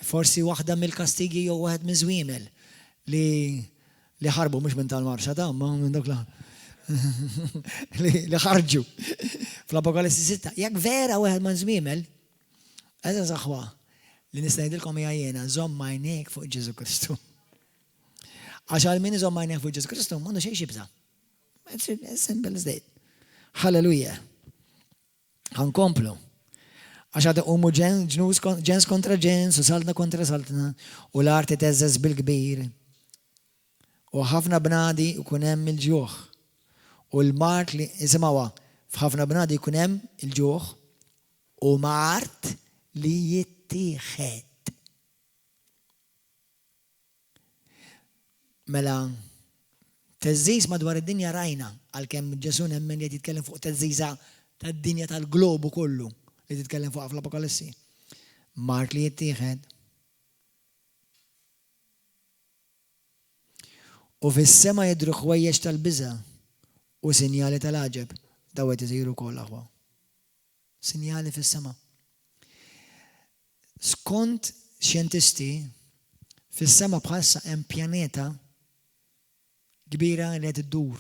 forsi waħda mill-kastigi jew waħed miż-żwiemel li ħarbu mhux minn tal-marxa ta' ma minn dak li ħarġu fl-Apokalissi 6. Jekk vera waħed ma' żwiemel, eża saħwa li nista' ngħidilkom hija jiena żomm għajnejk fuq Ġesu Kristu. Għax għal min iżomm għajnejk fuq Ġesu Kristu m'għandu xejn xibża. It's as simple as that. Hallelujah. Ħankomplu. Għax għadda umu ġens kontra ġens u saltna kontra saltna u l-arti teżżeż bil-kbir. U ħafna bnadi ikun hemm il-ġuħ. U l-mart li isimgħuha f'ħafna bnadi ikun hemm il-ġuħ u mart li jittieħed. Mela teżżiż madwar id-dinja rajna għalkemm Ġesu nemmen li jitkellem fuq teżżiża tad-dinja tal-globu kollu li titkellem fuq fl-Apokalissi. Mart li jittieħed. U fis-sema jidhru ħwejjeġ tal-biża' u sinjali tal-għaġeb daw qed isiru wkoll aħwa. Sinjali fis-sema. Skont xjentisti fis-sema bħalissa hemm pjaneta kbira li qed iddur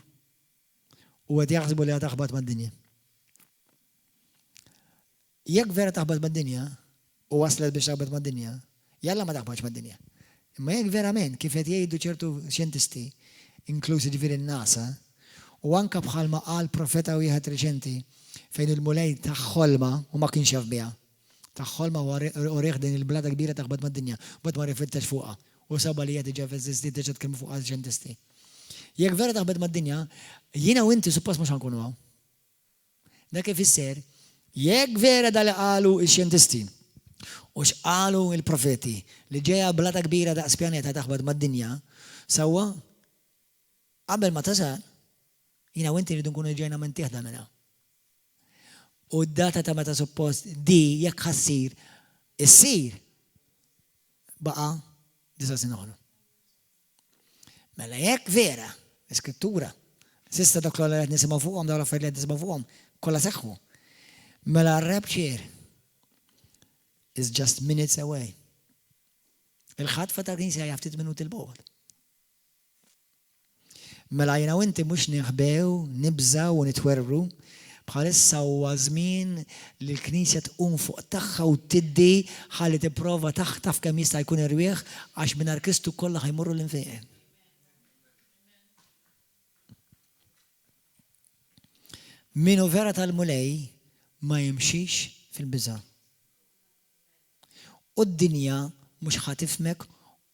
u qed jaħsbu li qed taħbad mad-dinja. Jekk vera taħbad mad-dinja u waslet biex taħbad mad-dinja, jalla ma taħbadx mad-dinja. Imma jekk verament kif qed jgħidu ċertu xjentisti, inklusi ġifieri n-NASA, u anke bħalma qal profeta wieħed reċenti fejn il-mulej ta' ħolma u ma kienx jaf biha. Ta' ħolma u rieħ din il-blada kbira taħbad mad-dinja, bad ma rifittex fuqha u saba li qed iġa f'eżisti diġà tkellmu fuqha xjentisti. Jekk vera taħbad mad-dinja, jiena u inti suppost mhux ħankunu hawn. Dak kif isser, jekk vera dal qalu x-xjentisti u x'qalu l-profeti li ġejja blada kbira daqs pjaneta taħbad mad-dinja, sewwa qabel ma tasal jiena u inti rridu nkunu ġejna minn tieħda minha. U d-data ta' meta suppost di jekk ħassir issir baqa' 9 snin oħra. Mela jekk vera, l-iskrittura, sista dak l-għala qed nisimgħu fuqhom, dawn l-affarijiet li qed nisimgħu fuqhom, kollha seħħu. Mela r-rapture is just minutes away. Il-ħatfa ta' knisja hija ftit minuti l-bogħod. Mela jiena u inti mhux nieħbew, nibżgħu u nitwerru bħalissa huwa żmien li l-Knisja tqum fuq tagħha u tiddi ħalli tipprova taħtaf kemm jista' jkun irwieħ għax mingħajr Kristu kollha ħajmorru l-infejn. Minu vera tal-mulej ma jimxix fil-biża'. U d-dinja mhux ħatifmek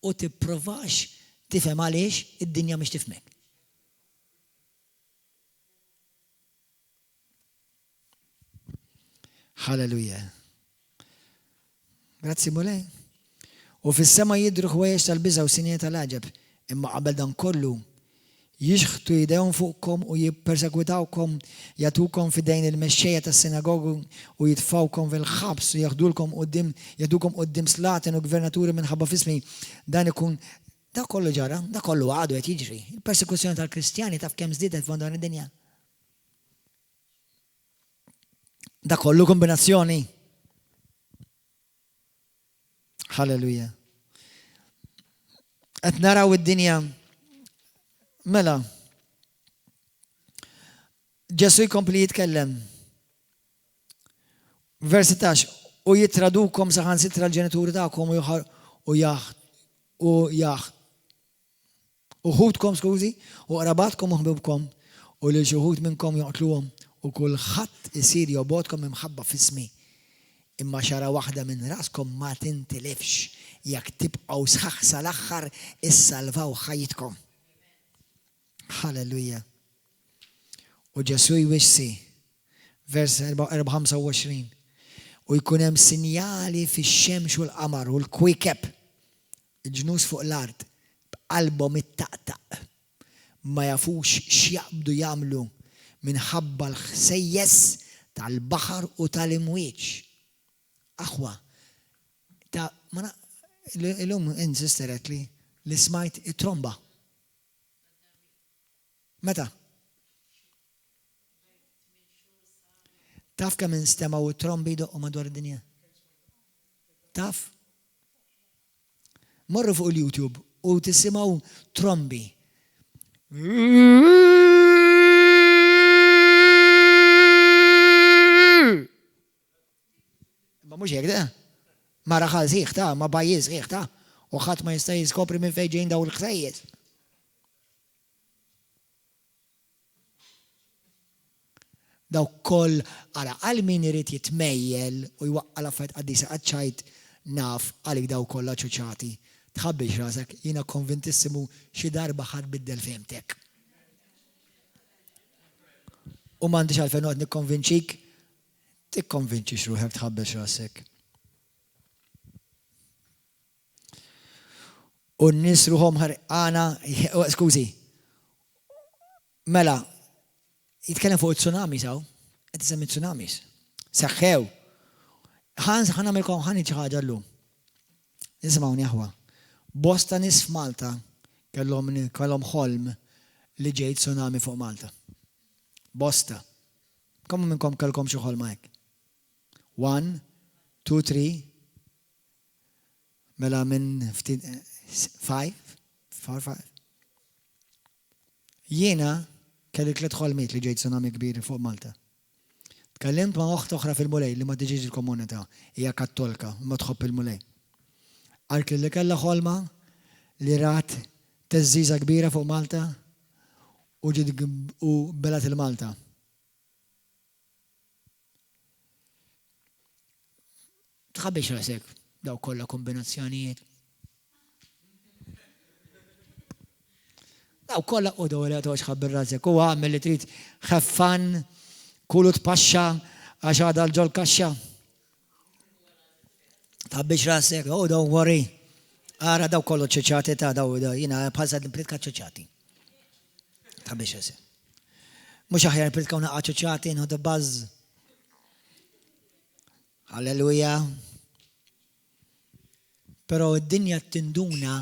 u tipprovax tifhem għaliex id-dinja mhix tifhmek. Halleluja. Grazzi mulej. U fis-sema jidru ħwejjeġ tal-biża' u sinjiet tal-għaġeb, imma qabel dan kollu jixħtu jdejhom fuqkom u jippersegwitawkom, jagħtukom fidejn il-mexxejja tas-sinagogu u jitfawkom fil-ħabs u jaħdukom quddiem slatin u gvernaturi minħabba f'ismi. Dan ikun da kollu ġara, da kollu għadu qed jiġri. Il-persekuzzjoni tal-Kristjani taf kemm żdiedet f'dan id-dinja. Da kollu kombinazzjoni. Halleluja. Qed naraw id-dinja mela. Ġesu jkompli jitkellem. Versi 10. U jitradukom saħansitra l-ġenituri tagħkom uħudkom skużi, u qrabatkom u ħbibkom u li xuħud minnkom joqtluhom u kulħadd isir jobodkom imħabba f'ismi. Imma xara waħda minn raskom ma tintilifx jekk tibqgħu sħaħ sal-aħħar issalvaw ħajjitkom. Halleluja. U Ġesu jwissi, vers 25, u jkun hemm sinjali fix-xemx u l-qamar u l-kwikeb, il-ġnus fuq l-art, b'qalbhom ittaqtaq, ma jafux x'jaqbdu jagħmlu minħabba l-ħsejjes tal-baħar u tal-imwieġ. Aħwa, l-lum insisteret li smajt it-tromba. Meta? Taf kemm instemaw it-trombi doqqu madwar id-dinja? Taf? Morru fuq il-YouTube u tisimgħu trombi. Ma mhux hekk da? Ma raħal sieħ ta', ma bajjiż sieħ ta', u ħadd ma jista' jiskopri minn fejn ġejjin dawn il-ħsejjes. Daw koll għal min irid jitmejjel u jwaqqa l-affarijiet qaddisa qaċċajt naf għalik daw kollha ċuċati. Tħabbix rasek, jiena konvintissimu xi darba ħadd biddel fehmtek. U m'għandix għalfejn noqgħod nikkonvinċik, tikkonvinċix ruħek tħabbix rasek. U n-nies ruħhom ħarqana, skużi. Mela, jitkellem fuq it-tsunami saw, qed isemmi tsunamis. Seħħew. Ħan nagħmilkom xi ħaġa llum. Nisimgħuni aħwa. Bosta nies f'Malta kellhom ħolm li ġej tsunami fuq Malta. Bosta. Kemm minnkom kellkom xi ħolma hekk? 1, 2, 3. Mela minn 5, 4, 5. Jiena kelli 3 ħolmiet li ġej tsunami kbir fuq Malta. Tkellimt ma' oħra oħra fil-Mulej li ma tiġix il-komunità, hija Kattolika, ma tħobb il-Mulej. Għalt li kellha ħolma li rat teżżiża kbira fuq Malta u belat il-Malta. Tħabbix rasek, daw kollha kombinazzjonijiet. Daw kollha u daw li għadux ħabbir rasek. U għamil li trid ħeffan kulu tpaxxa għax għadha l-ġol kaxxa. Tħabbix rasek, oh don't worry. Ara daw kollu ċeċati ta' daw jina bħalsa n-pritka ċeċati. Tħabbix rasek. Mux aħjar n-pritka unaqqa ċeċati, nħodu bazz. Halleluja. Pero d-dinja tinduna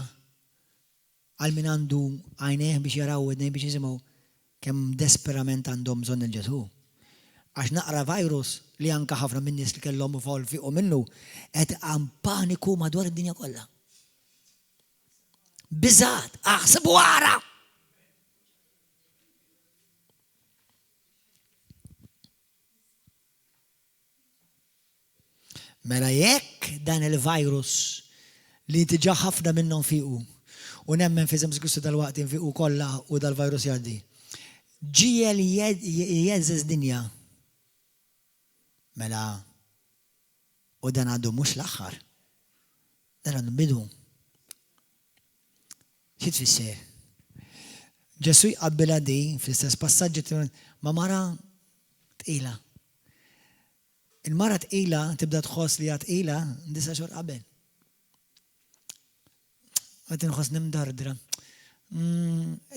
għal min għandu għajneħ biex jaraw id-nej biex jisimaw kem desperament għandhom bżonn il-Ġesu. Għax naqra virus li anka ħafna minn nies li kellhom ukoll fiqu minnu qed hemm paniku madwar id-dinja kollha. Biżgħat, aħsbu wara. Mela jekk dan il-virus li tiġa ħafna minnhom fiqu u nemmen fi Żemż Kristu dal-waqt infiqu kollha u dal-virus jgħaddi. Ġiel jeżżeż dinja. Mela u dan għadu mhux l-aħħar. Dan għadu bidu. Xi tfisser? Ġesu jqabbilha di fl-istess passaġġi ma' mara tqila. Il-mara tqila tibda tħoss li hija tqila 9 xhur qabel. Għad inħoss nimdardra.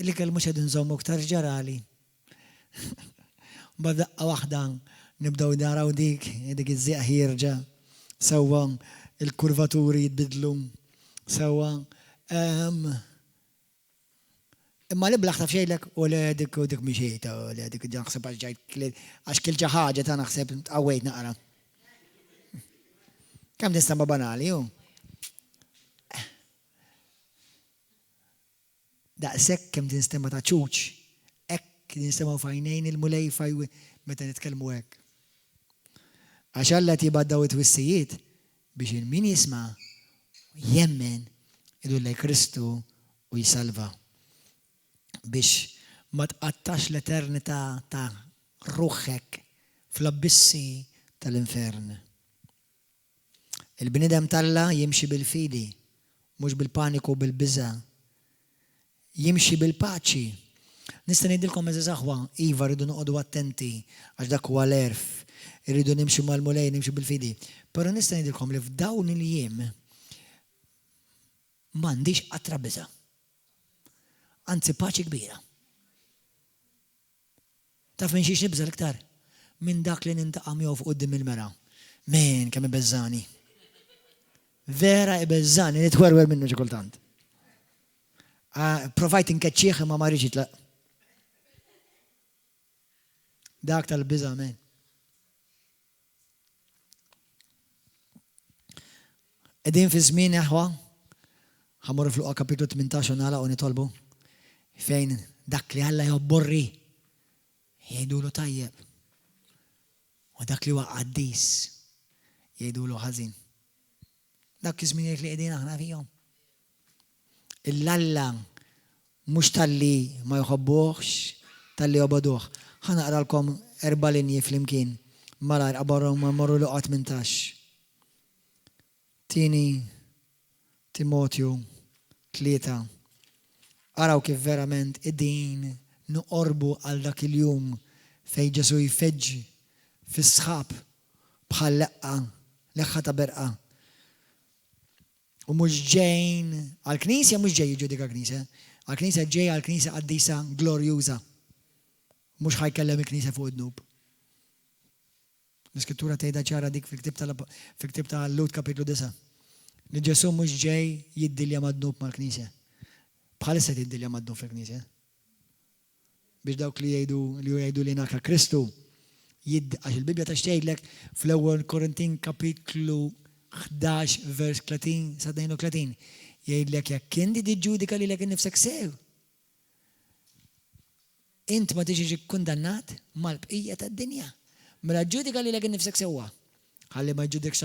L-ikel mhux qed inżommu aktar ġarali. B'daqqa waħda nibdew naraw dik iż-żieq ħierġa. Sewwa il-kurvaturi jitbidlu. Sewwa imma li blaħ taf xejlek u li dik u dik mixieta u li dik naħseb għax kil ħaġa ta' naħseb tqawwejt naqra. Kemm nistama banali hu? Daqshekk kemm tinstema ta' ċuċ, hekk tinstema' f'għajnejn il-mulejfa meta nitkellmu hekk. Għax Alla tibaddaw it-twissijiet biex il-min jisma' jemmen idu lej Kristu u jisalva. Biex ma tqattax l-eternità ta' ruħek fl-abissi tal-infern. Il-bnidem Alla jimxi bil-fidi, mhux bil-paniku u bil-biża'. Jimxi bil-paċi. Nista' ngħidilkom eżaħwa, iva rridu noqogħdu attenti għax dak huwa l-erf. Irridu nimxu mal-mulej, nimxu bil-fidi. Però nista' ngħidilkom li f'dawn il-jiem m'għandix qatra biża'. Anzi paċi kbira. Taf minn xiex nibża l-iktar? Minn dak li nintaqa' miegħu fuq quddiem il-mera. Min kemm ibeżżani. Vera ibeżżani nitwerwer minnu xi kultant. Provajt inkeċċieħ imma ma rridx jitlaq. Dak tal-biża' men. Qegħdin fi żmien eħwa, ħamur fl kapitlu 18 nagħlaq u nitolbu fejn dak li Alla jobborri jgħidulu tajjeb. U dak li huwa qaddis jgħidulu ħażin. Dak iż-żminijiet li qegħdin aħna fihom. Il-Alla mhux talli ma jħobbuhx, talli joboduh. Ħanaqralkom 4 linji flimkien malajr qabarhom ma mmorru luqa 18. Tieni Timotju 3. Araw kif verament id-din nuqorbu għal dak il-jum fejn Ġesu jfeġġ fis-sħab bħal leħħa ta' berqa. U mhux ġejn għall-Knisja mhux ġej jiġġudika Knisja. Għall-Knisja ġej għall-Knisja qaddisa glorjuża. Mhux ħajkellem il-Knisja fuq id-nub. L-Iskrittura tgħidha ċara dik fil-ktieb ta' Lut kapitlu 9. Li Ġesu mhux ġej jiddilja mad-nub mal-Knisja. Bħalissa tiddilja mad-nub fil-Knisja. Biex dawk li jgħidu li naka Kristu għax il-Bibja tax tgħidlek fl-ewwel Korintin kapitlu 11 vers 30 sa 32 jgħidlek jekk inti tiġġudika lilek innifsek sew. Int ma tiġi kundannat mal-bqija tad-dinja. Mela ġġudika lilek innifsek sewwa. Ħalli ma jġudikx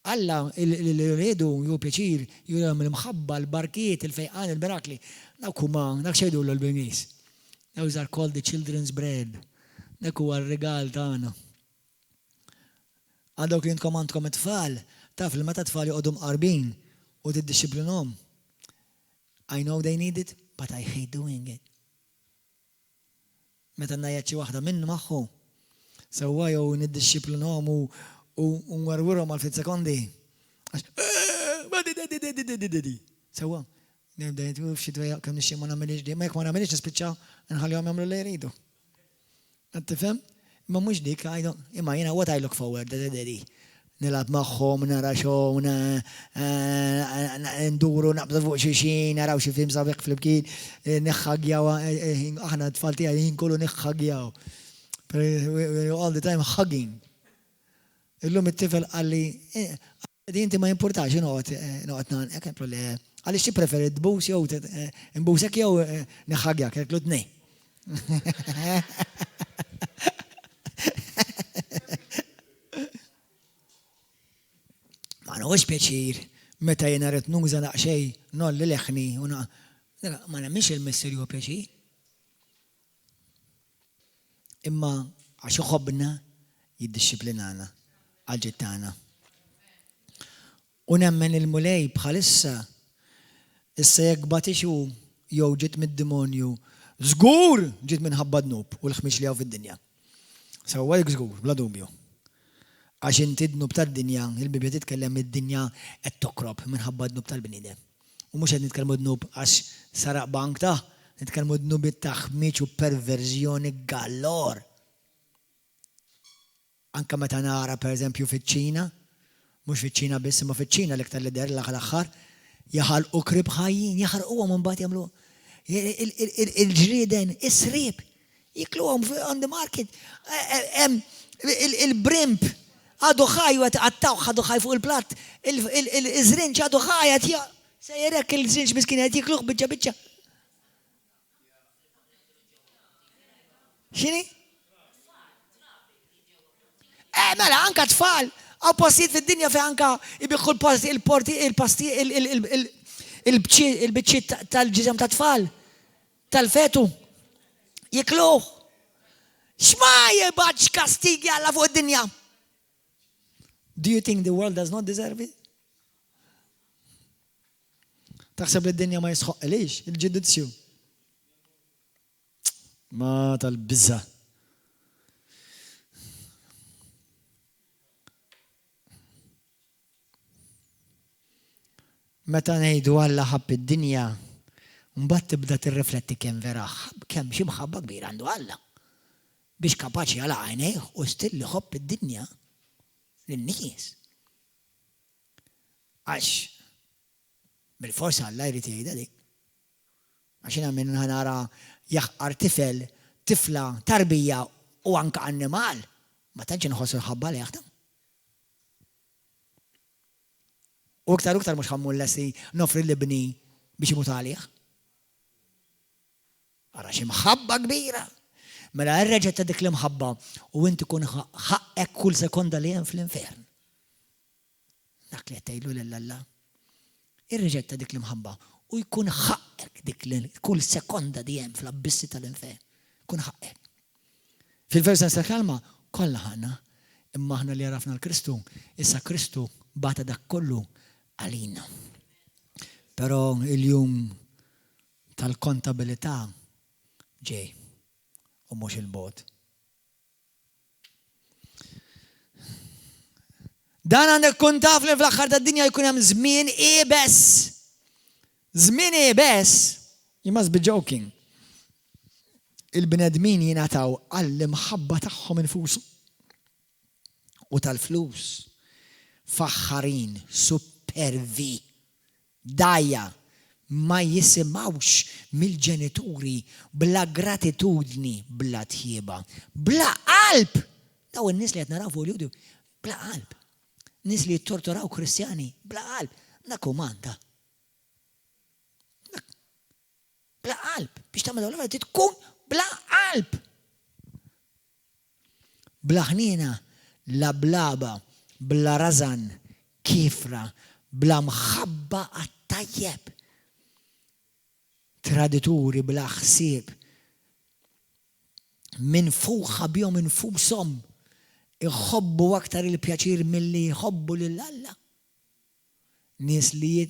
Alla il-redu ju pjaċir, ju l-mħabba, l-barkiet, il-fejqan, il-berakli. Dak huma, dak xejdu l-Bengis. Those are called the children's bread. Dak huwa r-regal tagħna. Għadok li jintkom għandkom it-tfal, taf li meta tfal joqogħdu mqarbin u tiddixxiplinhom. I know they need it, but I hate doing it. Meta ngħid xi waħda minn magħhom, sewwa jew niddixxiplinhom u nwerwirhom għal 5 sekondi. Sewwa, nibda jitwu f'xi dwejja kemm nixtieq ma nagħmilx di, ma jekk ma nagħmilx nispiċċaw nħallihom jagħmlu li jridu. Qed tifhem? Ma mhux dik, imma jiena what I look forward, nilgħab magħhom, nara show, nduru naqbdu fuq xulxin, naraw xi film sabiħ flimkien, niħħagjaw, aħna t-tfal tiegħi ħin kollu niħħagjaw. All the time hugging. Illum it-tifel qalli, inti ma jimpurtax noqgħod nagħmel le. Għaliex xi preferi tbus jew imbusek jew niħħagjak, jekk tnej. Mhuwiex pjaċir meta jiena rrid nuża naqxej nolli leħni u ma nemmix il-misserju pjaċir. Imma għax iħobbna jiddixxiplinana għal-ġittana. U nemmen il-mulej bħalissa issa jekk batixu jew ġiet mid-demonju, żgur ġiet minħabba dnub u l-ħmix li hawn fid-dinja. Sewwek żgur, bla dubju. Għax inti dnub tad-dinja, il-Bibja titkellem id-dinja qed tokrob minħabba dnub tal-bniedem. U mhux qed nitkellmu dnub għax saraq bank nitkellmu dnub ta' ħmiġ u perverżjoni gallor. Anka meta nara pereżempju fiċ-Ċina, mhux fiċ-Ċina biss imma fiċ-Ċina l-iktar li der l-aħħar jaħalqu krib ħajjin, jaħarquhom imbagħad jagħmlu il-ġrieden, is-sriep, jikluhom on the market. Il-brimp għadu ħaj u għattawħ għadu ħaj fuq il-platt, il-żrinċ għadu ħaj għatja, sejjerek il-żrinċ miskin għat jikluħ biċċa. Xini? Mela, anka tfal, għaw postijiet fid-dinja fe anka ibiħu il-bicċiet tal-ġizem ta' tfal, tal-fetu, jikluħ. X'ma jibgħatx kastigi Alla fuq id-dinja? Do you think the world does not deserve it? Taħseb li d-dinja ma jisħoqlix il-ġudizzju. Ma tal-bizza. Meta ngħidu Alla ħabb id-dinja, mbagħad tibda tirrifletti kemm vera kemm xi mħabba kbira għandu Alla. Biex kapaċi għala għajnejh u stilli ħobb id-dinja lin-nies. Għax bil-forsa Alla jrid jgħidha dik. Għax jiena minn nara jaħqar tifel, tifla, tarbija u anke annimal, ma tantx inħossu l-ħabba li jaħdem. U iktar mhux ħammulles li nofri l-ibni biex imut għalih. Ara xi mħabba kbira. Mela r-reġgħet ta' dik l-imħabba u inti kun ħaqek kull sekonda li hemm fl-infern. Dak li qed tgħidlu lil Alla. Ir-reġgħet ta' dik l-imħabba u jkun ħaqek dik kull sekonda li hemm fl-abissi tal-infern. Kun ħaqek. Fil-vers tal-kalma kollha ħana imma aħna li għarafna l-Kristu, issa Kristu bata dak kollu għalina. Però il-jum tal-kontabilità ġej u mhux il-bot. Dan għandek kun taf li fl-aħħar tad-dinja jkun hemm żmien qiebes. Żmien qiebes, you must be joking. Il-bnedmin jingħataw għall-imħabba tagħhom infushom u tal-flus. Faħħarin, supervi, dajja, ma jisimawx mill-ġenituri bla gratitudni, bla tħieba, bla qalb. Daw in-nies li qed naraw fuq YouTube, bla qalb. Nies li jittorturaw Kristjani, bla qalb. Dak komanda. Bla qalb. Biex tagħmel dawn l-affarijiet tkun bla qalb. Bla ħnina, la blaba, bla razan, kifra, bla mħabba għat-tajjeb. Tradituri bla ħsieb. Min fuħa bihom infushom iħobbu aktar il-pjaċir milli jħobbu lil Alla. Nies li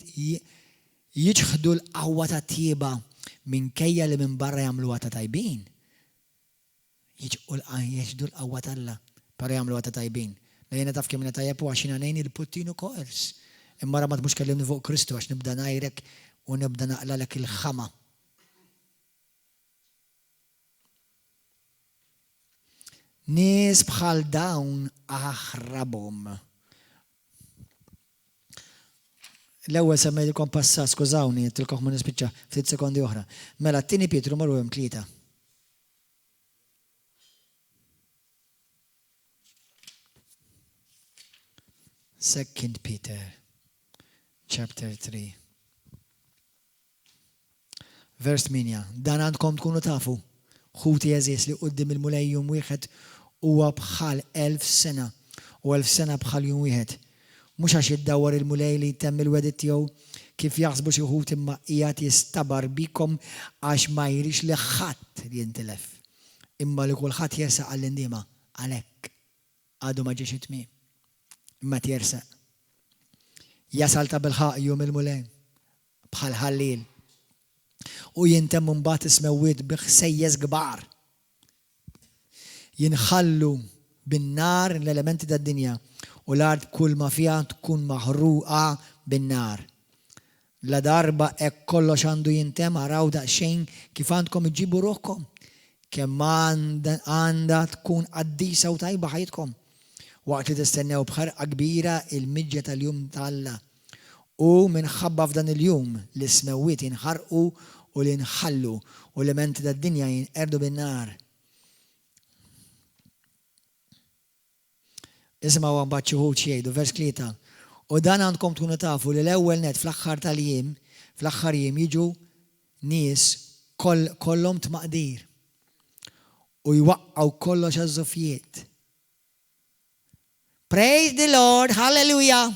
jiġħdu l-qawwa ta' tjieba minkejja li minn barra jagħmluha ta' tajbin. Jiġħdu l-qawwa tal-Alla para jagħmluha ta' tajbin. Lejna taf kemm tajjeb u għaxina ngħin il-puttinu kors. Imma ma tmux kellimni fuq Kristu għax nibda ngħidlek u nibda naqlalek il-ħama. Nies bħal dawn aħrabhom. L-ewwel semmejtilkom passat, skużawni, tilkoh ma nispiċċa ftit sekondi oħra. Mela t-tieni Pietru marru hemm 3. Second Peter, chapter 3. Vers 8. Dan għandkom tkunu tafu. Ħuti eżis li qudiem il-mulej jum wieħed huwa bħal 1000 sena u 1000 sena bħal jum wieħed. Mhux għax jiddawwar il-mulej li jtemm il-wedit tiegħu kif jaħsbu xi wħud imma qiegħed jistabar bikom għax ma jrix li ħadd li jintilef. Imma li kulħadd jersaq għall-indiema għalhekk għadu ma ġiex it-tmiem. Imma tjersaq. Jasal ta' bil-ħaq jum il-mulej bħal ħallil. U jintemm mbagħad ismewwiet bi ħsejjeż kbar. Jinħallu bin-nar l-elementi tad-dinja u l-art kull ma fiha tkun maħruqa bin-nar. La darba hekk kollox għandu jintemm araw daqsxejn kif għandkom iġibu ruħkom kemm għandha tkun qaddisa u tajba ħajtkom waqt li tistennew bħarqa kbira il-miġġa tal-jum tal-Alla. U minħabba f'dan il-jum li smewwiet jinħarqu u li nħallu u l-elementi tad-dinja jinqerdu bin-nar. Isma' u mbagħad xi wħud jgħidu vers 3. U dan għandkom tkunu tafu li l-ewwel net fl-aħħar tal-jiem, fl-aħħar jiem jiġu nies kollhom tmaqdir u jwaqqgħu kollox għaż-żuffijiet. Praise the Lord, hallelujah.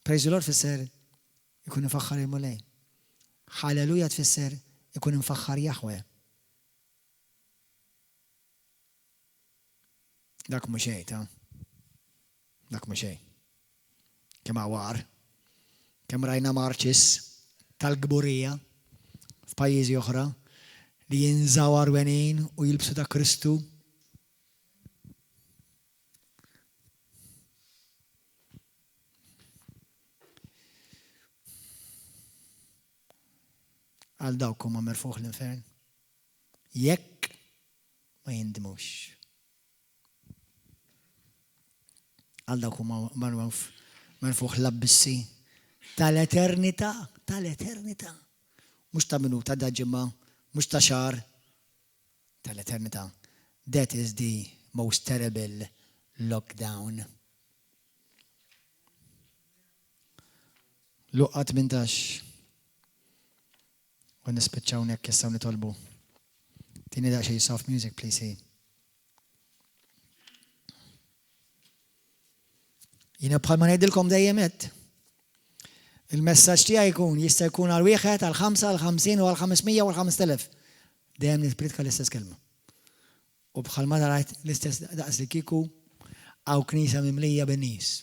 Praise the Lord fisser ikun ifaħħar il-mulej. Hallelujah tfisser ikun infaħħar Jahwe. Dak mhux xejn, ta' dak mhux xejn. Kemm għawar, kemm rajna marċis tal-gburija f'pajjiżi oħra li jinżaw arwenin u jilbsu ta' Kristu. Għal dawk huma merfuħ l-infern. Jekk ma jindimux. Għal dawk huma merfuħ l-abbissi tal-eternità, tal-eternità. Mhux ta' minuta da' ġimgħa, mhux ta' xahar, tal-eternità. That is the most terrible lockdown. Luqqa 18. U nispiċċaw nekk jistgħu nitolbu. Tieni daqsxejn soft music, please. Jiena bħalma ngħidilkom dejjem għedt. Il-messaġġ tiegħi jkun jista' jkun għal wieħed, għal 5, għal 50 u għal 500 u għal 5000. Dejjem nitpritka l-istess kelma. U bħalma rajt l-istess daqs li kieku għaw knisja mimlija bin-nies.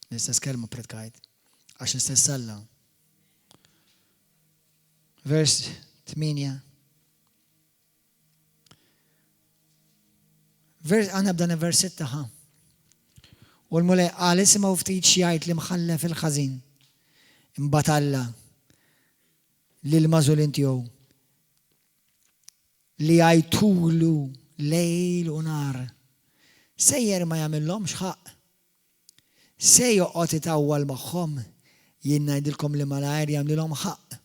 L-istess kelma pritkajt għax l-istess salla. Vers 8. Għandna b'dan il-vers 6. U l-mulej għal isimgħu ftit xjajt li mħallef il-ħażin imbatalla lil-mażulin tiegħu li jgħajtulu lejl u nar. Sejjer ma jagħmilhomx ħaq. Se joqgħod itawwal magħhom jien ngħidilkom li malajr jagħmlilhom ħaq.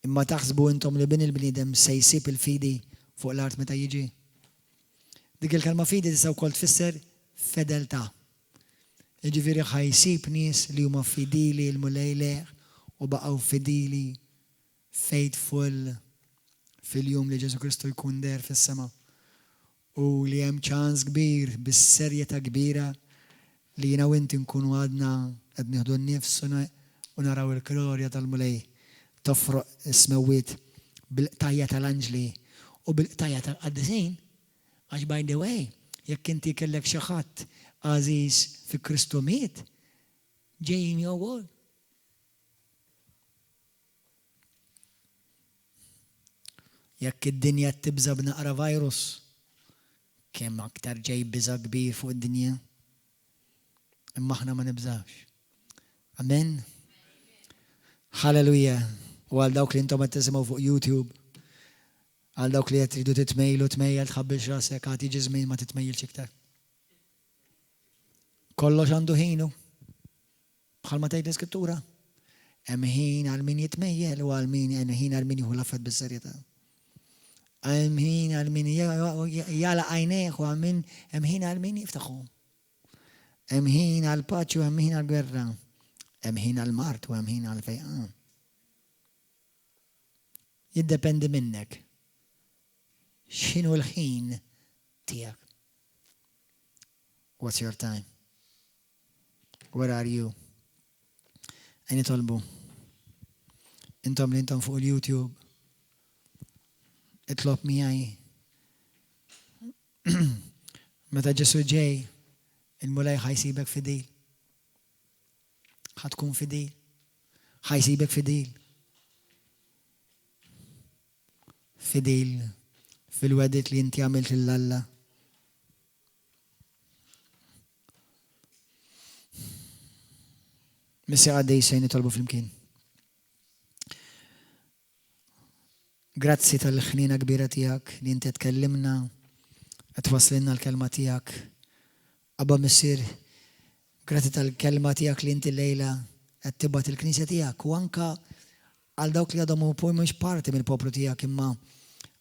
Imma taħsbu intom li bin il-bniedem se jsib il-fidi fuq l-art meta jiġi. Dik il-kelma fidi tista' wkoll tfisser fedeltà. Jiġifieri ħajsib nies li huma fidili l-mulejleq u baqgħu fidili faithful fil-jum li Ġesu Kristu jkun der fis-sema. U li hemm ċans kbir bis-serjetà kbira li jiena u inti nkunu għadna qed nieħdu n-nifs u naraw il-glorja tal-mulej tofroq ismewwiet bil-qtajja tal-anġli u bil-qtajja tal-qaddisin. Għax by the way, jekk inti kellek xi ħadd għażiż fi Kristu miet, ġejjin jowwol. Jekk id-dinja tibża b'naqra virus, kemm aktar ġej biża kbir fuq id-dinja, imma aħna ma nibżawx. Amen. Hallelujah. U għal dawk li intom qed tisimgħu fuq YouTube, għal dawk li qed tridu titmejlu tmejjel tħabbix rasek għad jiġi żmien ma titmejjilx iktar. Kollox għandu ħinu. Bħalma tgħid l-Iskrittura. Hemm ħin għal min jitmejjel u hemm ħin għal min jieħu l-affett bis-serjetà. Hemm ħin għal min jala għajnejh u hemm ħin għal min jiftaħu. Hemm ħin għal paċi u hemm ħin għal gwerra. Hemm ħin għal mart u hemm ħin għal fejqan. Jiddependi minnek. X'inhu l-ħin tiegħek? What's your time? Where are you? Għajni tolbu. Intom li intom fuq il-YouTube. Itlob miħaj. Meta Ġesu ġej, il-mulaj ħajsibek fidil. ħatkun fidil. ħajsibek fidil. Fidil fil-wedit li inti għamilt l-Alla. Missi għaddej sejni tolbu fl-imkien. Grazzi tal-ħnina kbira tijak li inti tkellimna, twaslilna l-kelma tijak. Abba missir, grazzi tal-kelma tijak li inti lejla għattibat il-knisja tijak. U anka għal dawk li għadhom u mux parti mill-poplu tijak imma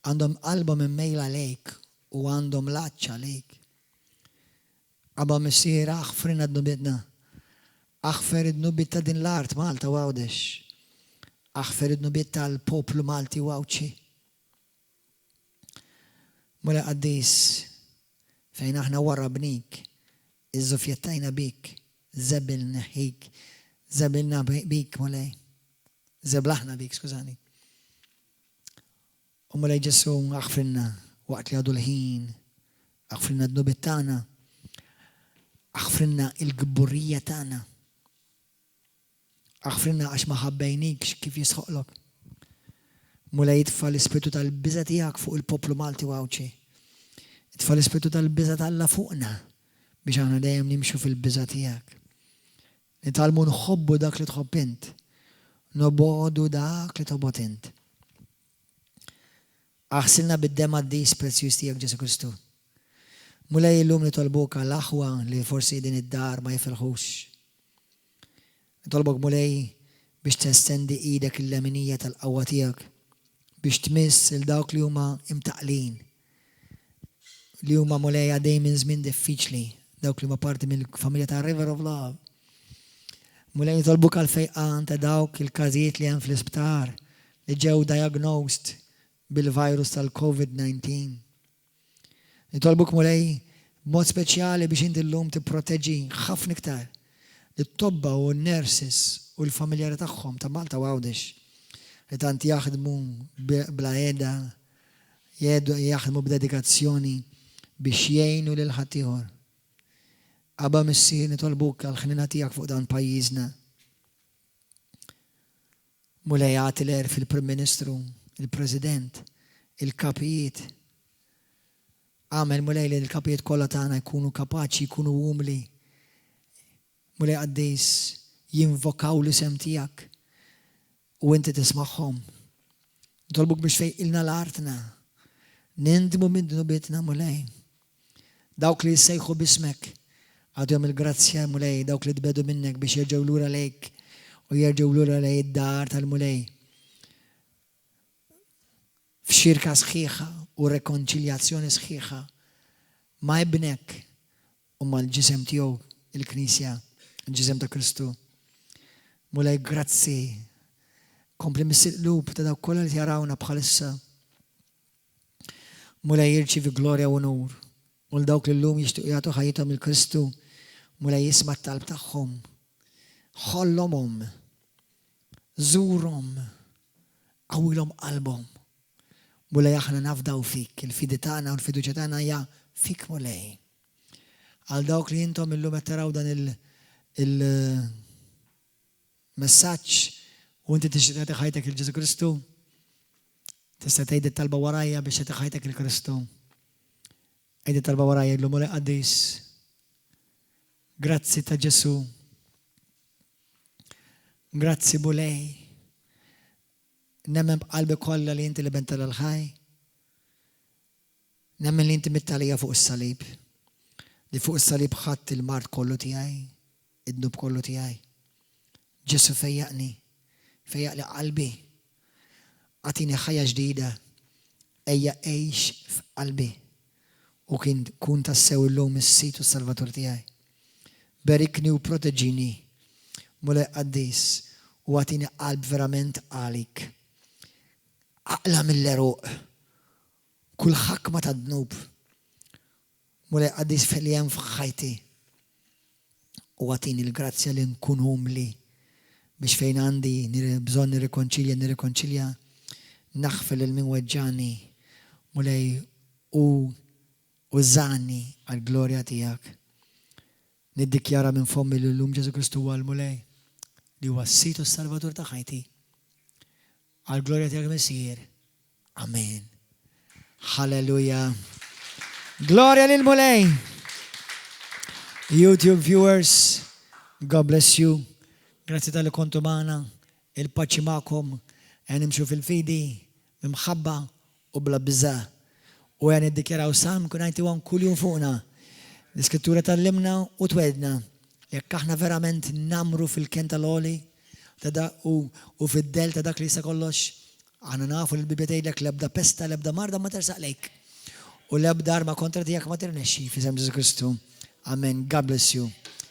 għandhom qalba minn mejla lejk u għandhom laċċa lejk. Abba missir, aħfrina d-nubitna. Aħfer id-nubit ta' din l-art Malta għawdex. Aħfer id-nubit tal-poplu Malti għawċi. Mula għaddis fejn aħna warra bnik, iż-żufjettajna bik, zebilna ħik, zebilna bik mulej. Zeblaħna bik, skużani. U mulej Ġesu aħfrinna waqt li għadu l-ħin, aħfrinna d-nubit tana, aħfrinna il-gburrija tana. Aħfrinna għax maħabbejnik kif jisħoqlok. Mula jitfa l-ispirtu tal-biza tijak fuq il-poplu Malti għawċi. Jitfa l-ispirtu tal-biza tal-la fuqna biex għana dajem nimxu fil-biza tijak. Nitalmu nħobbu dak li tħobb int. Nobodu dak li tħobbot int. Aħsilna bid-dem għaddis prezzjuż tijak Ġesu Kristu. Mula jillum li tolbuka l-aħwa li forsi din id-dar ma jifilħux. Tolbok mulej biex testendi idek il-leminija tal-qawwa tijak biex tmiss il-dawk li huma imtaqlin li huma mulej għadej minn żmien diffiċli dawk li huma parti mill-familja ta' River of Love. Mulej tolbok għal-fejqan ta' dawk il-każijiet li hemm fl-isptar li ġew diagnosed bil-virus tal-COVID-19. Tolbok mulej b'mod speċjali biex inti llum tipproteġġi ħafna iktar l-tobba u n-nurses u l-familjari tagħhom ta' Malta għawdex. Li tant jaħdmu bla jeda, jaħdmu b'dedikazzjoni biex jgħinu lil ħaddieħor. Abba missir nitolbuk għal-ħnina tiegħek fuq dan pajjiżna. Mulej għati l-er fil-Prim Ministru, il-President, il-kapijiet. Għamel mulej li l-kapijiet kollha tagħna jkunu kapaċi, jkunu umli. Mulej għaddis jinvokaw l-isem tijak u inti tismaħħom. Tolbuk biex fej ilna l-artna. Nindmu minn bitna mulej. Dawk li jissejħu bismek għadhom il-grazzja mulej, dawk li tbedu minnek biex jerġgħu lura lejk u jerġgħu lura lej id-dar tal-mulej. F'xirka sħiħa u rekonċiljazzjoni sħiħa ma' ibnek u mal-ġisem tiegħu il-Knisja. Ġizem ta' Kristu. Mulej grazzi. Kompli mis-siqlub ta' daw kolla li jarawna bħalissa. Mulej jirċivi glorja u nur. U l-dawk li l-lum jishtuq jgħatu ħajitom il-Kristu. Mulej jisma' t-talb tagħhom. Ħollhomhom. Żurhom. Qawwilhom qalbhom. Mulej aħna nafdaw fik. Il-fidi tagħna u l-fiduċja tagħna hija fik mulej. Għal dawk li intom illum qed taraw dan il-messaġġ u inti tixtieq tagħti ħajtek il-Ġesu Kristu, tista' tgħid it-talba warajja biex tagħti ħajtek il-Kristu. Għid it-talba warajja llum mulej qaddis. Grazzi ta' Ġesu. Grazzi mulej. Nemmen b'qalbi kollha li inti li benta l-ħaj. Nemmen li inti mittalija fuq is-salib. Li fuq is-salib ħadd il-mart kollu tiegħi. Id-nub kollu tijaj. Ġesu fejjaqni qalbi. Għatini ħajja ġdida. Ejja ejx f'qalbi. U kun tassew il-lum is-situ s-salvatur tijaj. Berikni u proteġini. Mulej qaddis. U għatini qalb verament għalik. Aqla mill-eruq. Kull ħakma ta' dnub. Mulej qaddis fil-jem f'ħajti. u għatini l-grazzja li nkun umli biex fejn għandi bżon nirrekonċilja, naħfel il-min weġġani mulej u użani għal-glorja tijak. Niddikjara minn fommi l-lum Ġesu Kristu għal-mulej li huwa s-sit u s-salvatur ta' ħajti. Għal-glorja tijak Messier. Amen. Halleluja. Gloria lil mulej. YouTube viewers, God bless you. Grazie tal-li kontu maħna, il-paċi maħkom, nimxu fil-fidi, mimħabba u bla bizza. U id-dikjaraw sam, kun għajti għan kull jum fuqna. L-iskrittura tal-limna u twedna. Jekk aħna verament namru fil-ken tal-oli u fil-del ta' dak li jisa kollox, għana nafu l-Bibja tgħidlek lebda pesta, lebda marda ma tersaq lejk. U lebda arma kontra tijak ma tirnexxi fi Ġesu Kristu. Amen. God bless you.